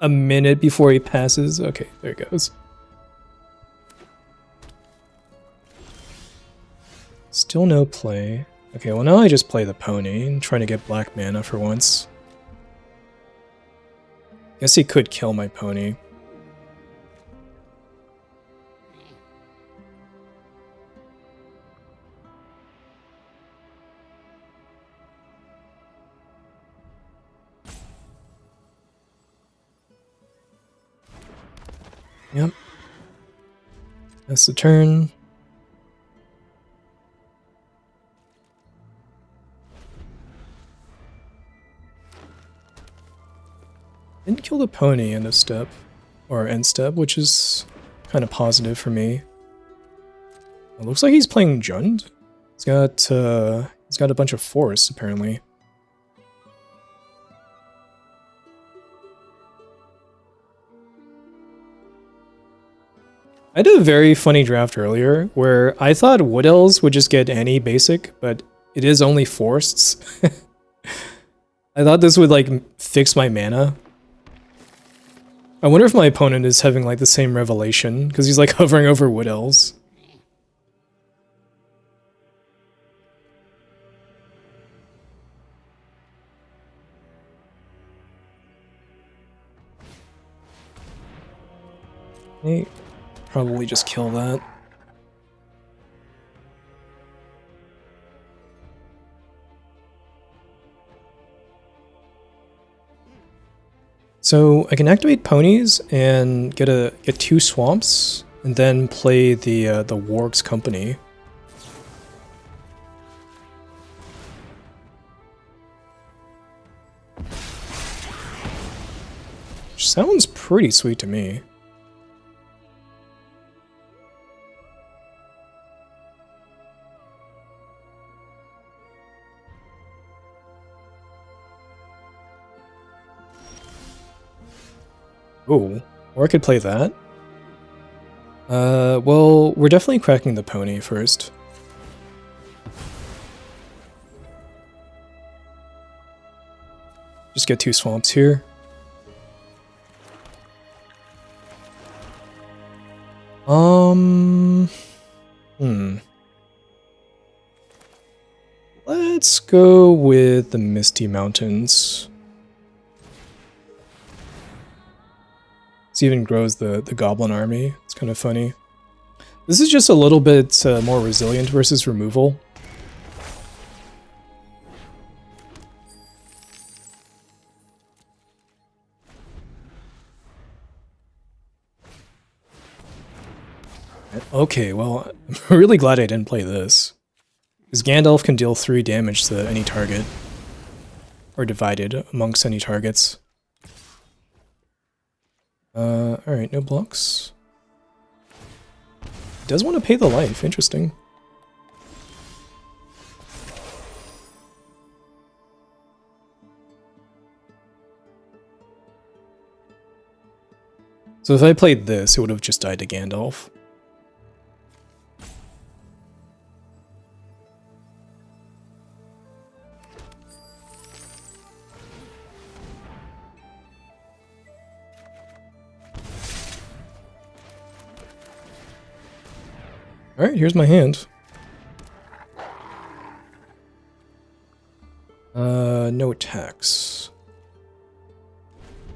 a minute before he passes. Okay, there it goes. Still no play. Okay, well now I just play the pony and try to get black mana for once. Guess he could kill my pony. Yep. That's the turn. Didn't kill the pony end of step, or end step, which is kind of positive for me. It looks like he's playing Jund. He's got a bunch of forests apparently. I did a very funny draft earlier where I thought Wood Elves would just get any basic, but it is only forests. I thought this would like fix my mana. I wonder if my opponent is having like the same revelation, because he's like hovering over Wood Elves. Hey, probably just kill that. So I can activate ponies and get 2 swamps, and then play the Warg's Company. Which sounds pretty sweet to me. Oh, or I could play that. Well, we're definitely cracking the pony first. Just get 2 swamps here. Let's go with the Misty Mountains. This even grows the goblin army. It's kind of funny. This is just a little bit more resilient versus removal. Okay, well, I'm really glad I didn't play this. Because Gandalf can deal 3 damage to any target. Or divided amongst any targets. Alright, no blocks. Does want to pay the life, interesting. So if I played this, it would have just died to Gandalf. Alright, here's my hand. No attacks.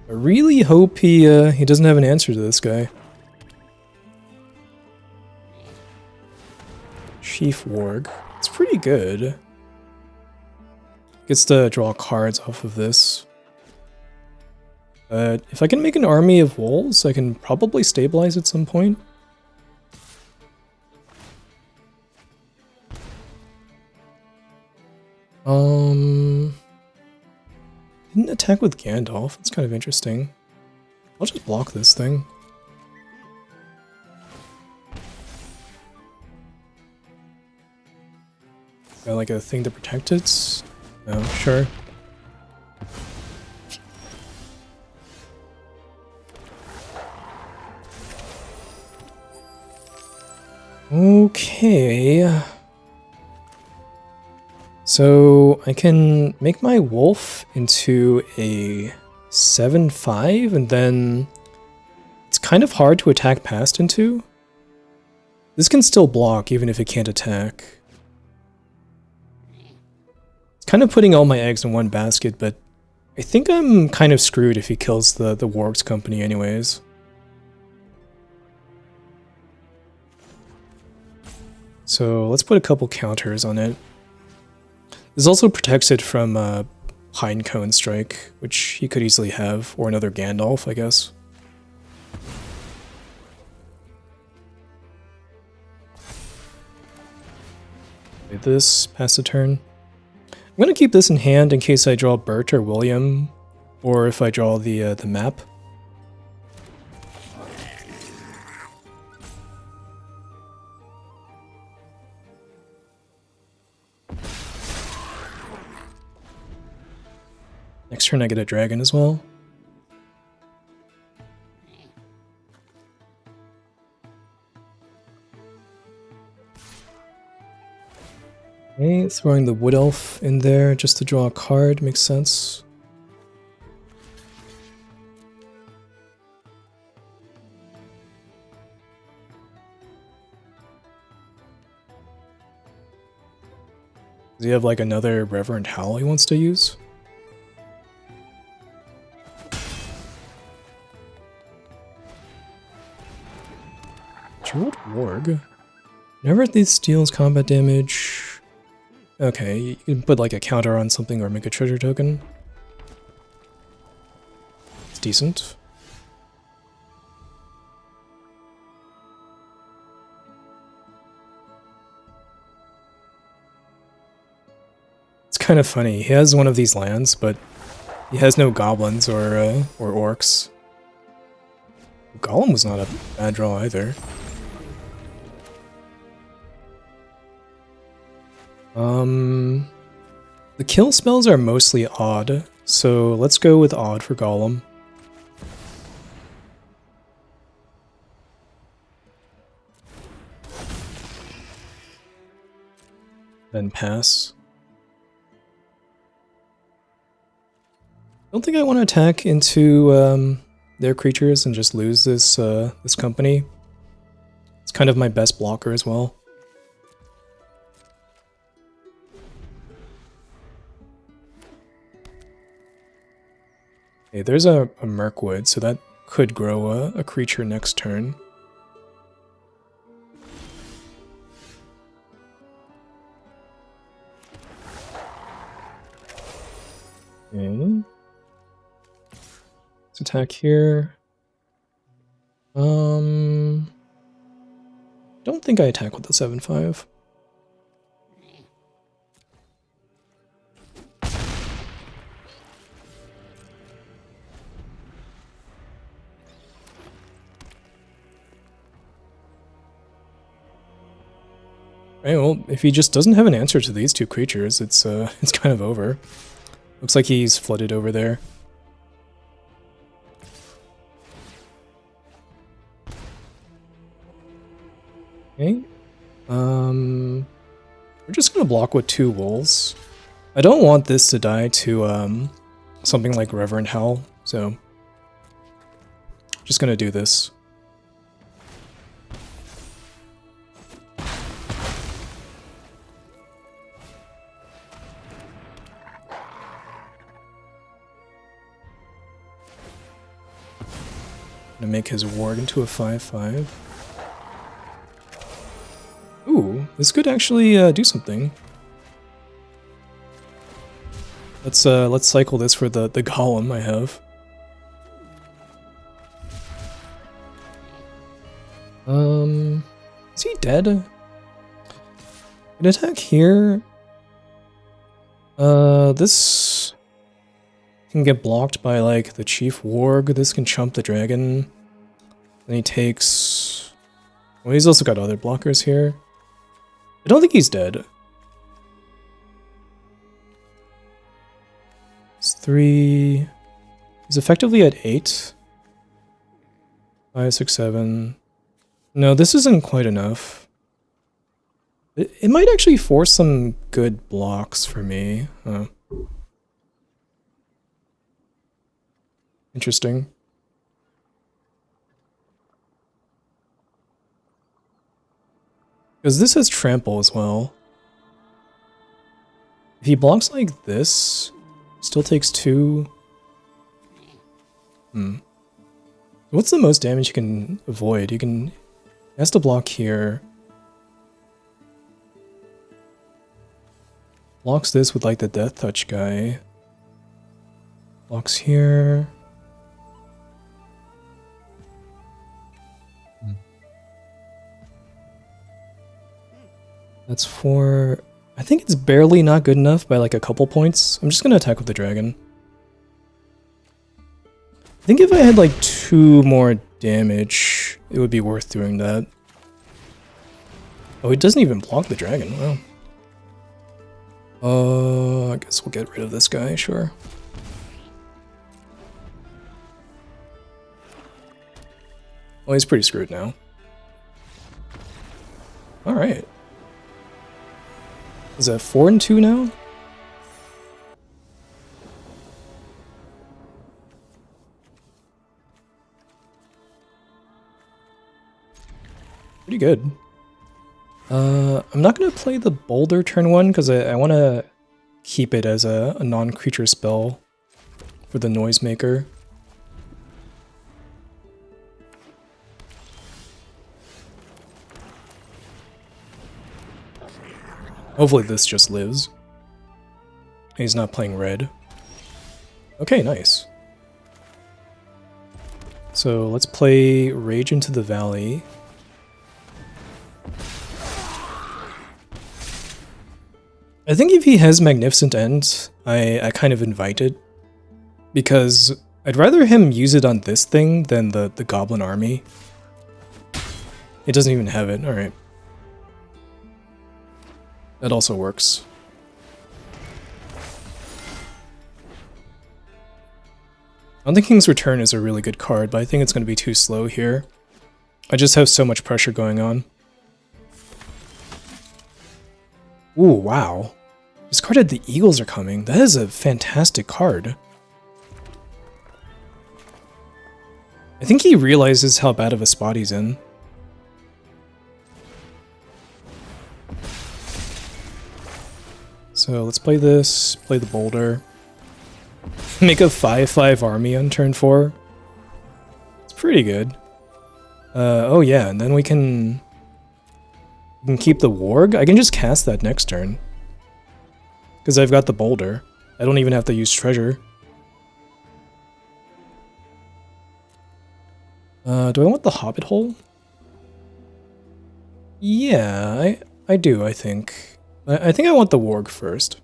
I really hope he doesn't have an answer to this guy. Chief Warg. It's pretty good. Gets to draw cards off of this. But if I can make an army of wolves, I can probably stabilize at some point. Didn't attack with Gandalf. That's kind of interesting. I'll just block this thing. Got like a thing to protect it? No, sure. Okay. So I can make my wolf into a 7/5, and then it's kind of hard to attack past into. This can still block even if it can't attack. kind of putting all my eggs in one basket, but I think I'm kind of screwed if he kills the Warg's company anyways. So let's put a couple counters on it. This also protects it from Pinecone Strike, which he could easily have, or another Gandalf, I guess. Play this, pass the turn. I'm gonna keep this in hand in case I draw Bert or William, or if I draw the map. Next turn I get a dragon as well. Okay, throwing the Wood Elf in there just to draw a card makes sense. Does he have like another Reverend Howl he wants to use? Jeweled Warg. Whenever this deals combat damage... Okay, you can put like a counter on something or make a treasure token. It's decent. It's kind of funny. He has one of these lands, but he has no goblins or orcs. Golem was not a bad draw either. The kill spells are mostly odd, so let's go with odd for Golem. Then pass. Don't think I want to attack into their creatures and just lose this this company. It's kind of my best blocker as well. Okay, there's a Mirkwood, so that could grow a creature next turn. Okay. Let's attack here. Don't think I attack with the 7/5. Right, well, if he just doesn't have an answer to these two creatures, it's kind of over. Looks like he's flooded over there. Okay. We're just gonna block with 2 wolves. I don't want this to die to something like Reverend Howl, so just gonna do this. Gonna make his ward into a 5/5. Ooh, this could actually do something. Let's cycle this for the golem I have. Is he dead? An attack here. This can get blocked by like the Chief Warg. This can chump the dragon. Then he takes. Well, he's also got other blockers here. I don't think he's dead. It's 3. He's effectively at 8. 5, 6, 7. No, this isn't quite enough. It might actually force some good blocks for me. Interesting. Because this has trample as well. If he blocks like this, still takes 2. What's the most damage you can avoid? He has to block here. Blocks this with like the Death Touch guy. Blocks here. That's 4. I think it's barely not good enough by like a couple points. I'm just gonna attack with the dragon. I think if I had like 2 more damage, it would be worth doing that. Oh, it doesn't even block the dragon. Wow. I guess we'll get rid of this guy, sure. Well, he's pretty screwed now. Alright. Is that 4 and 2 now? Pretty good. I'm not going to play the Boulder turn 1 because I want to keep it as a non-creature spell for the Noisemaker. Hopefully this just lives. He's not playing red. Okay, nice. So let's play Rage into the Valley. I think if he has Magnificent End, I kind of invite it. Because I'd rather him use it on this thing than the Goblin Army. It doesn't even have it, alright. That also works. I don't think King's Return is a really good card, but I think it's going to be too slow here. I just have so much pressure going on. Ooh, wow. Discarded The Eagles Are Coming. That is a fantastic card. I think he realizes how bad of a spot he's in. So let's play this, play the Boulder. Make a 5/5 army on turn 4. It's pretty good. Oh yeah, and then we can keep the Warg. I can just cast that next turn. Because I've got the Boulder. I don't even have to use Treasure. Do I want the Hobbit hole? Yeah, I do, I think. I think I want the Warg first.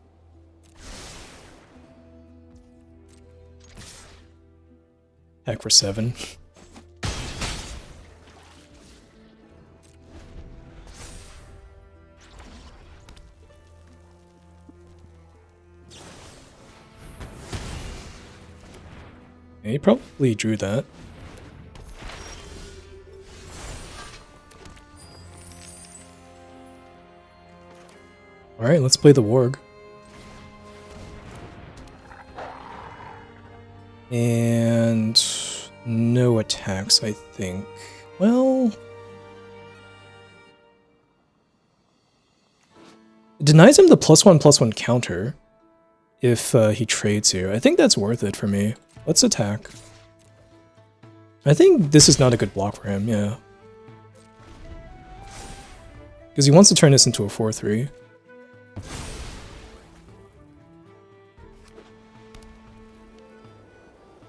Heck for 7. Yeah, he probably drew that. Alright, let's play the Warg. And no attacks, I think. Well, it denies him the +1/+1 counter if he trades here. I think that's worth it for me. Let's attack. I think this is not a good block for him, yeah. Because he wants to turn this into a 4/3.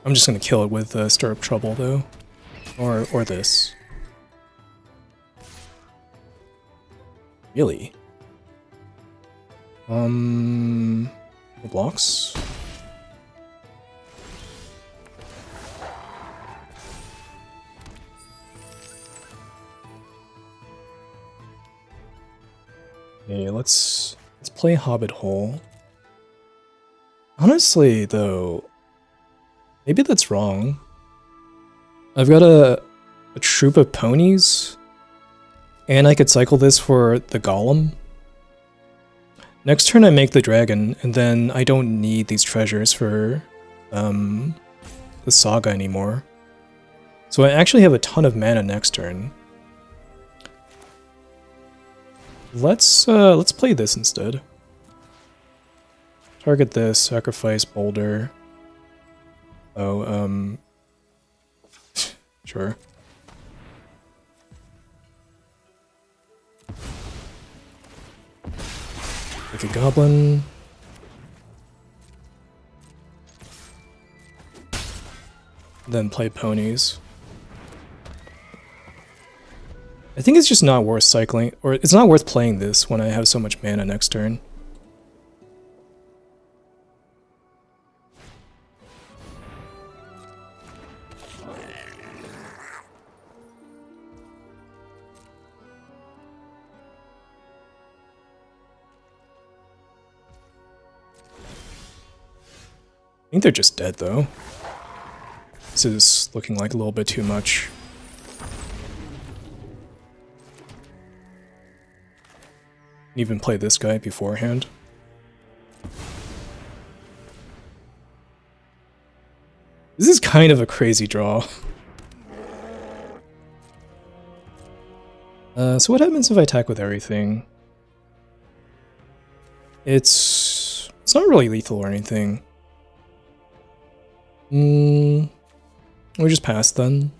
I'm just gonna kill it with Stir Up Trouble though, or this. Really? The blocks. Okay, let's play Hobbit Hole. Honestly, though, maybe that's wrong. I've got a troop of ponies, and I could cycle this for the Golem. Next turn I make the dragon, and then I don't need these treasures for the Saga anymore. So I actually have a ton of mana next turn. Let's play this instead. Target this, sacrifice boulder. Oh, sure. Like a goblin. Then play ponies. I think it's just not worth cycling, or it's not worth playing this when I have so much mana next turn. I think they're just dead, though. This is looking like a little bit too much. Even play this guy beforehand. This is kind of a crazy draw. So what happens if I attack with everything? It's not really lethal or anything. We just pass then.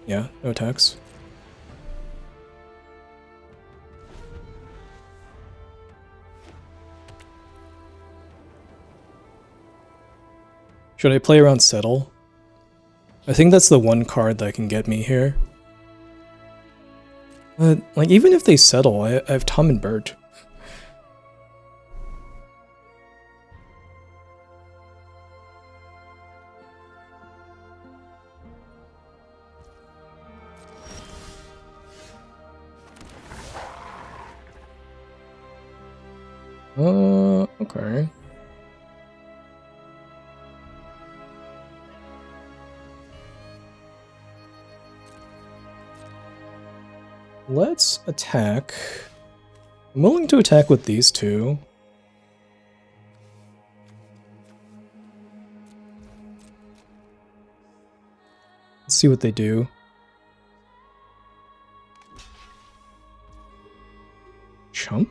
Yeah, no attacks. Should I play around Settle? I think that's the one card that can get me here. But, like, even if they settle, I have Tom and Bert. Okay. Let's attack. I'm willing to attack with these two. Let's see what they do. Chump?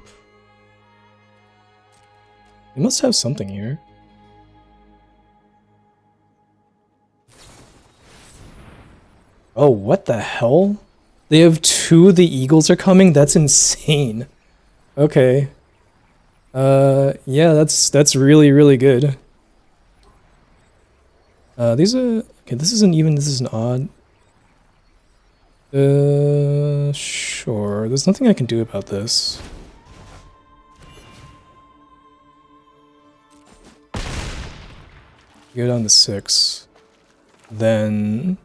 They must have something here. Oh, what the hell? They have two, the Eagles are coming? That's insane. Okay. Yeah, that's really, really good. These are... Okay, this isn't even, this is an odd. Sure. There's nothing I can do about this. Go down to 6. Then...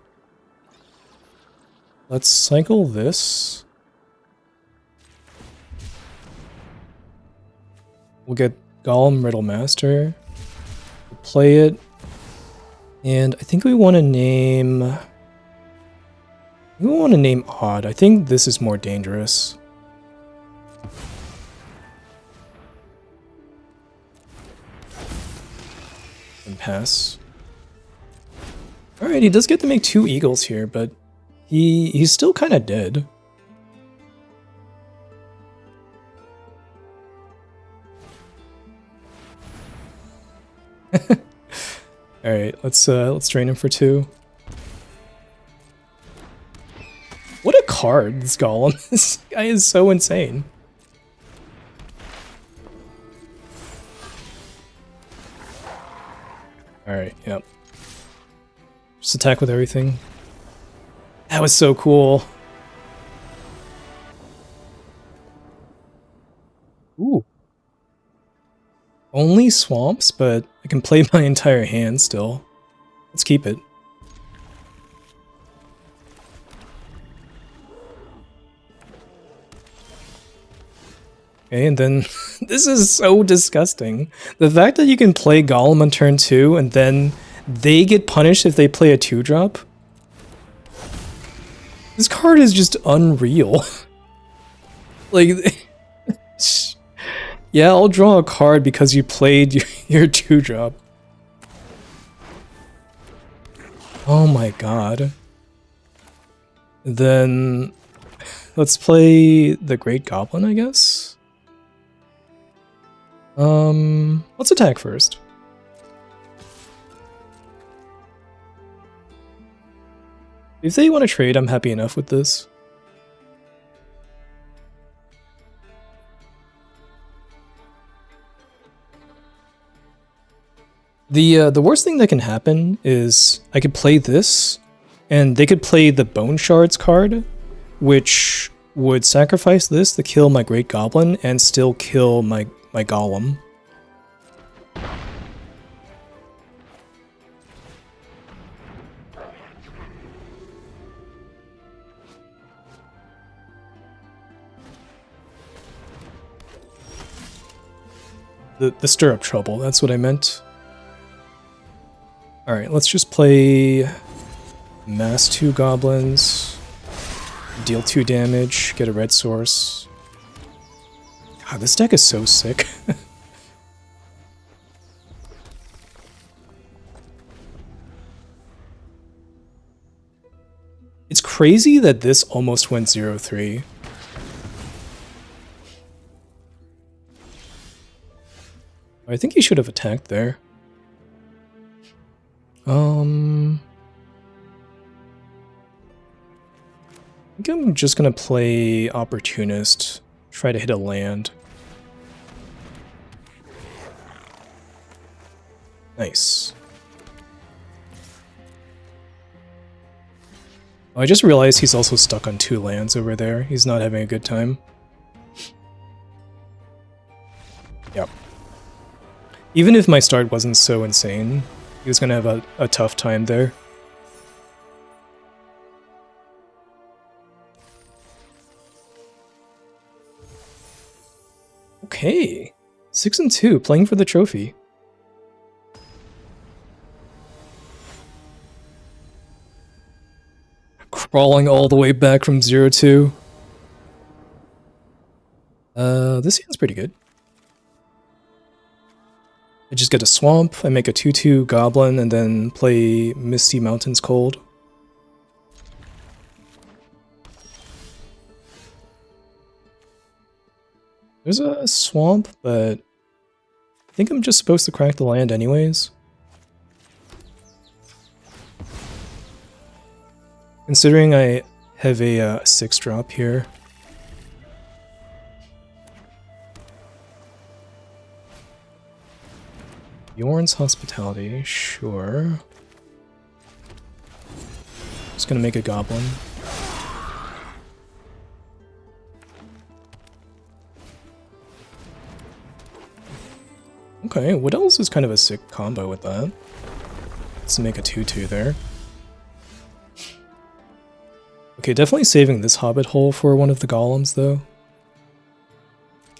Let's cycle this. We'll get Golem Riddlemaster. We'll play it. And I think we want to name... We want to name Odd. I think this is more dangerous. And pass. Alright, he does get to make 2 Eagles here, but he's still kind of dead. Alright, let's drain him for 2. What a card, this Golem. This guy is so insane. Alright, yep. Just attack with everything. That was so cool. Ooh. Only swamps, but I can play my entire hand still. Let's keep it. Okay, and then this is so disgusting. The fact that you can play Golem on turn 2 and then they get punished if they play a 2-drop. This card is just unreal. Like, yeah, I'll draw a card because you played your 2-drop. Oh my god. Then let's play the Great Goblin, I guess. Let's attack first. If they want to trade, I'm happy enough with this. The worst thing that can happen is I could play this, and they could play the Bone Shards card, which would sacrifice this to kill my Great Goblin and still kill my Golem. The stir up trouble, that's what I meant. Alright, let's just play mass 2 goblins, deal 2 damage, get a red source. God, this deck is so sick. It's crazy that this almost went 0-3. I think he should have attacked there. I think I'm just gonna play Opportunist, try to hit a land. Nice. Oh, I just realized he's also stuck on 2 lands over there. He's not having a good time. Yep. Even if my start wasn't so insane, he was gonna have a tough time there. Okay. 6-2, playing for the trophy. Crawling all the way back from 0-2. This hand's pretty good. I just get a swamp, I make a 2-2 goblin, and then play Misty Mountains Cold. There's a swamp, but I think I'm just supposed to crack the land anyways. Considering I have a 6-drop here. Bjorn's Hospitality, sure. Just gonna make a goblin. Okay, what else is kind of a sick combo with that? Let's make a 2-2 there. Okay, definitely saving this Hobbit hole for one of the golems, though.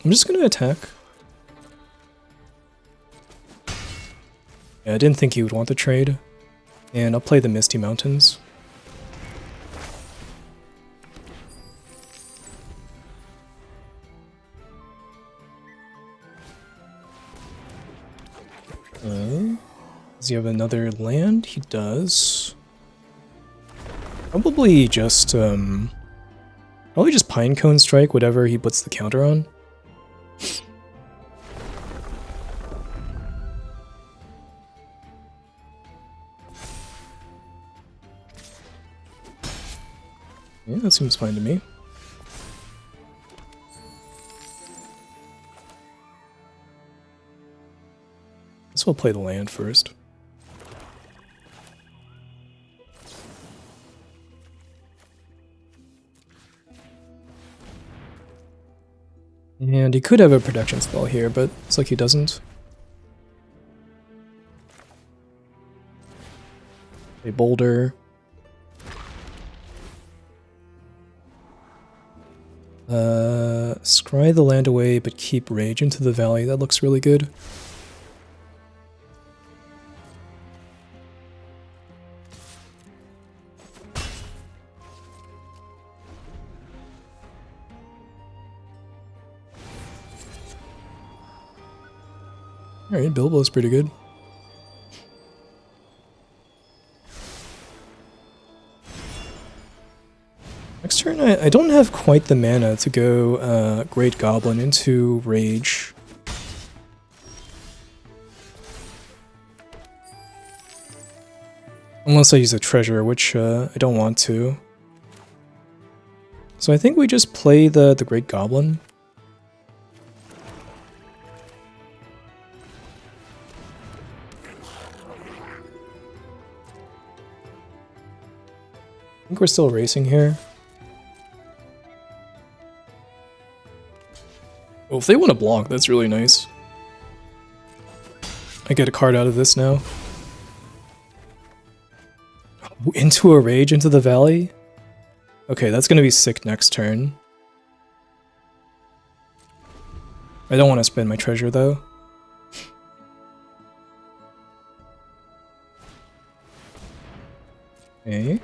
I'm just gonna attack. Yeah, I didn't think he would want to trade. And I'll play the Misty Mountains. Does he have another land? He does. Probably just Pinecone Strike whatever he puts the counter on. Yeah, that seems fine to me. Guess we'll play the land first. And he could have a protection spell here, but it's like he doesn't. A boulder. Scry the land away, but keep Rage into the valley. That looks really good. Alright, Bilbo's pretty good. Next turn, I don't have quite the mana to go Great Goblin into Rage. Unless I use a treasure, which I don't want to. So I think we just play the Great Goblin. I think we're still racing here. Well, if they want to block, that's really nice. I get a card out of this now. Into a rage into the valley? Okay, that's gonna be sick next turn. I don't want to spend my treasure though. Okay.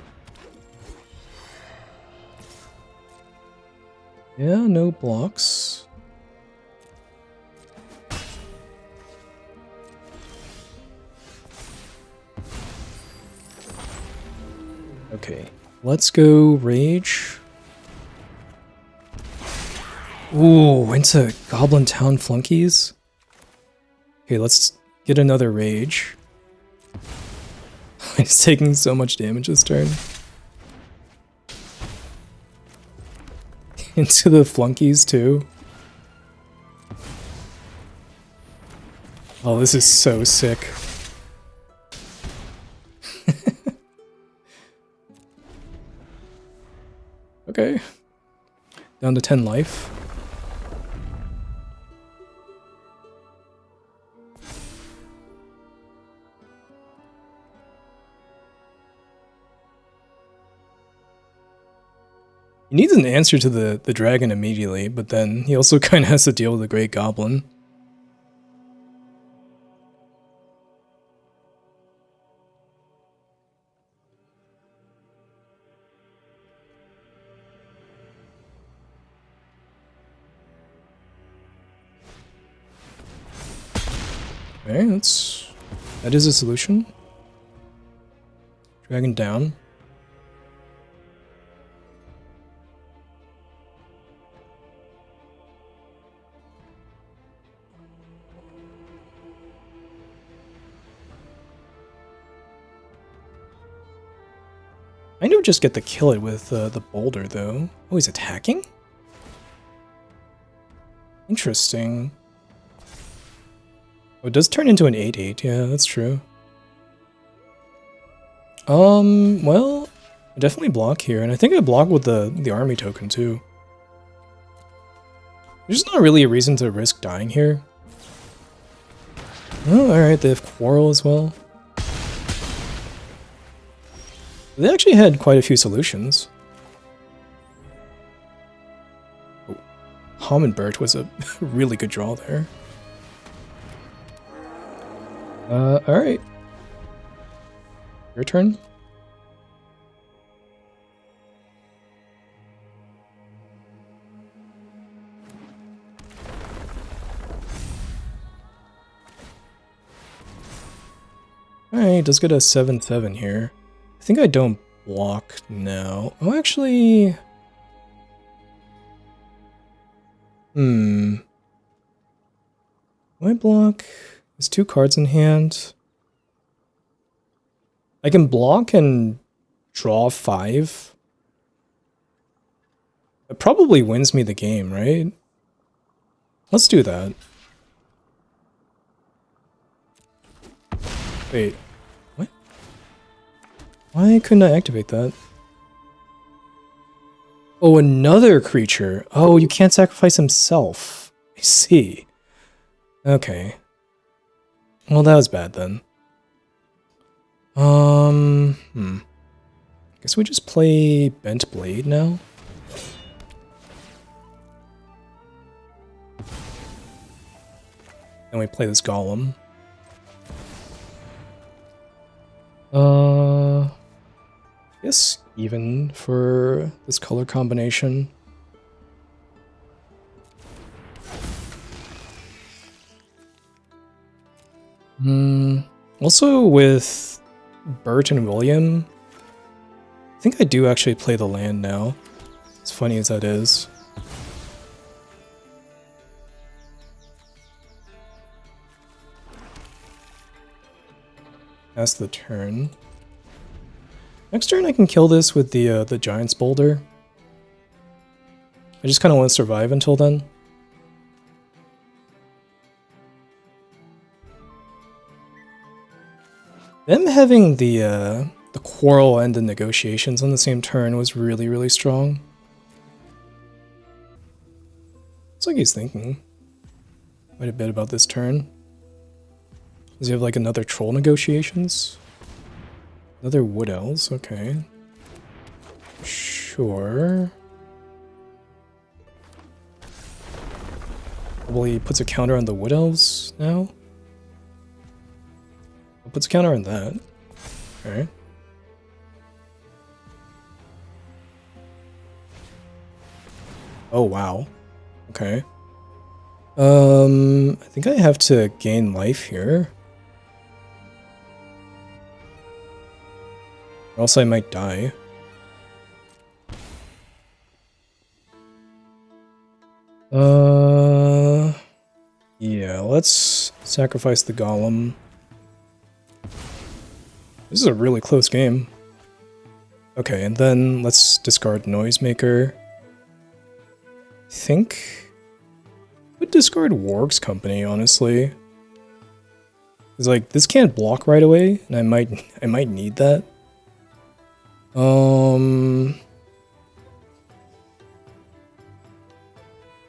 Yeah, no blocks. Okay, let's go rage. Ooh, into Goblin Town flunkies. Okay, let's get another rage. It's taking so much damage this turn. Into the flunkies too. Oh, this is so sick. Okay. Down to 10 life. He needs an answer to the dragon immediately, but then he also kind of has to deal with the Great Goblin. Okay, that is a solution. Dragon down. I know just get to kill it with the boulder though. Oh, he's attacking? Interesting. Oh, it does turn into an 8/8, yeah, that's true. Well, I definitely block here, and I think I block with the army token too. There's not really a reason to risk dying here. Oh, alright, they have Quarrel as well. They actually had quite a few solutions. Oh, Hummingbird was a really good draw there. Alright. Your turn. Alright, does get a 7/7 here. I think I don't block now. Oh, actually... Do I block? There's 2 cards in hand. I can block and draw 5. It probably wins me the game, right? Let's do that. Wait. What? Why couldn't I activate that? Oh, another creature. Oh, you can't sacrifice himself. I see. Okay. Well, that was bad then. Guess we just play Bent Blade now. And we play this Golem. Guess even for this color combination. Also with Bert and William, I think I do actually play the land now, as funny as that is. That's the turn. Next turn I can kill this with the Giant's Boulder. I just kind of want to survive until then. Them having the quarrel and the negotiations on the same turn was really, really strong. Looks like he's thinking quite a bit about this turn. Does he have like another troll negotiations? Another Wood Elves, okay. Sure. Probably puts a counter on the Wood Elves now. Puts a counter on that. Okay. Oh wow. Okay. I think I have to gain life here. Or else I might die. Yeah, let's sacrifice the Golem. This is a really close game. Okay, and then let's discard Noisemaker. I think I would discard Warg's Company, honestly. It's like this can't block right away, and I might need that.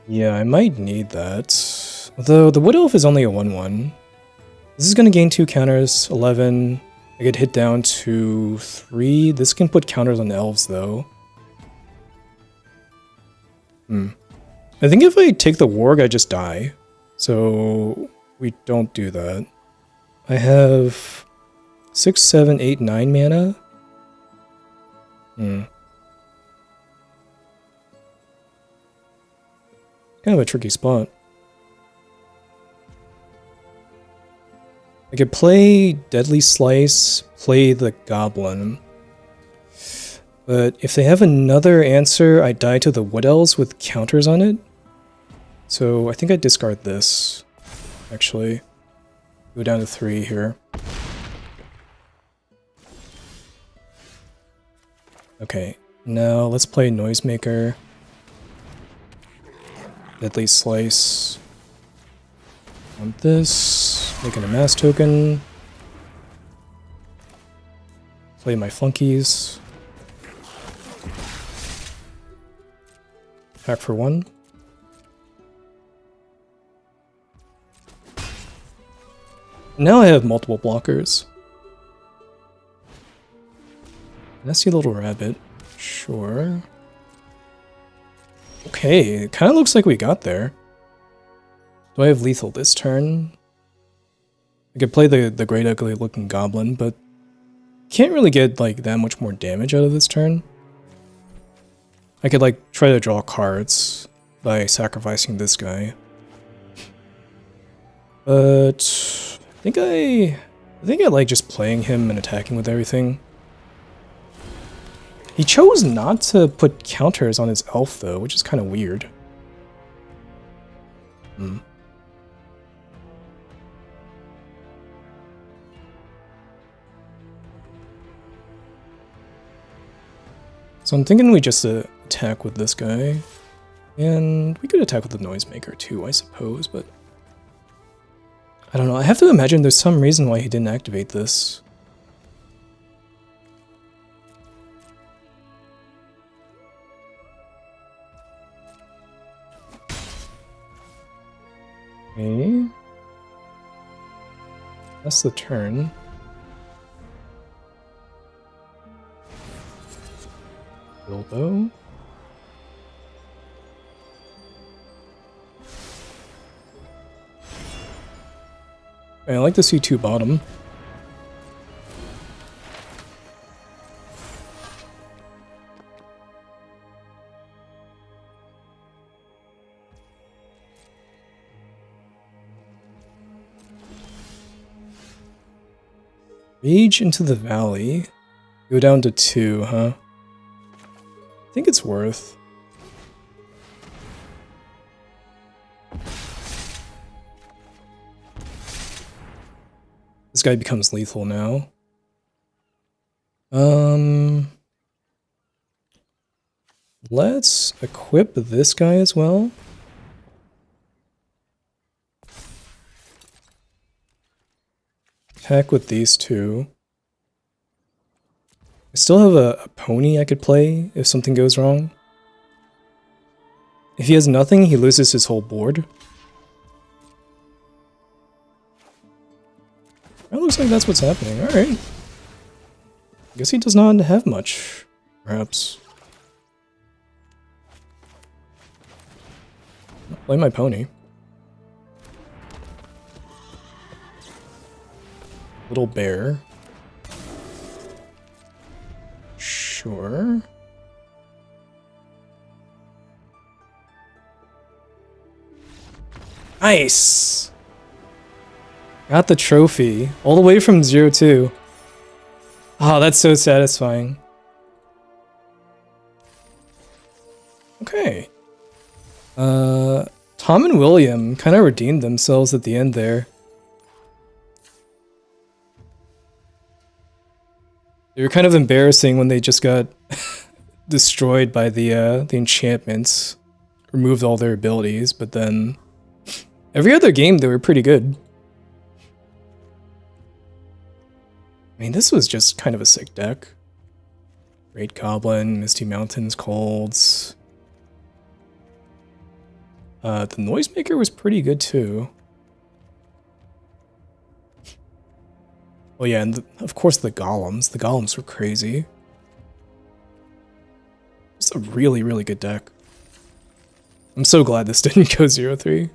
Yeah, I might need that. Although the Wood Elf is only a 1/1. This is gonna gain 2 counters, 11. I get hit down to 3. This can put counters on elves, though. I think if I take the Warg, I just die. So we don't do that. I have 6, 7, 8, 9 mana. Kind of a tricky spot. I could play Deadly Slice, play the Goblin. But if they have another answer, I die to the Wood Elves with counters on it. So I think I discard this, actually. Go down to 3 here. Okay, now let's play Noisemaker. Deadly Slice. On this, making a mass token. Play my flunkies. Attack for 1. Now I have multiple blockers. Nasty little rabbit. Sure. Okay, it kind of looks like we got there. Do I have lethal this turn? I could play the great ugly looking goblin, but can't really get like that much more damage out of this turn. I could like try to draw cards by sacrificing this guy. But I think I like just playing him and attacking with everything. He chose not to put counters on his elf though, which is kind of weird. So I'm thinking we just attack with this guy. And we could attack with the Noisemaker too, I suppose, but I don't know. I have to imagine there's some reason why he didn't activate this. Okay. That's the turn. Bilbo. I like to see 2 bottom. Rage into the valley. Go down to 2, huh? I think it's worth. This guy becomes lethal now. Let's equip this guy as well. Attack with these two. I still have a pony I could play if something goes wrong. If he has nothing, he loses his whole board. It looks like that's what's happening. Alright. Guess he does not have much, perhaps. Play my pony. Little bear. Sure. Nice! Got the trophy. All the way from 0-2. Oh, that's so satisfying. Okay. Tom and William kind of redeemed themselves at the end there. They were kind of embarrassing when they just got destroyed by the enchantments, removed all their abilities, but then every other game they were pretty good. I mean, this was just kind of a sick deck. Great Goblin, Misty Mountains, Colds. The Noisemaker was pretty good too. Oh yeah, and of course the Golems. The Golems were crazy. It's a really, really good deck. I'm so glad this didn't go 0-3.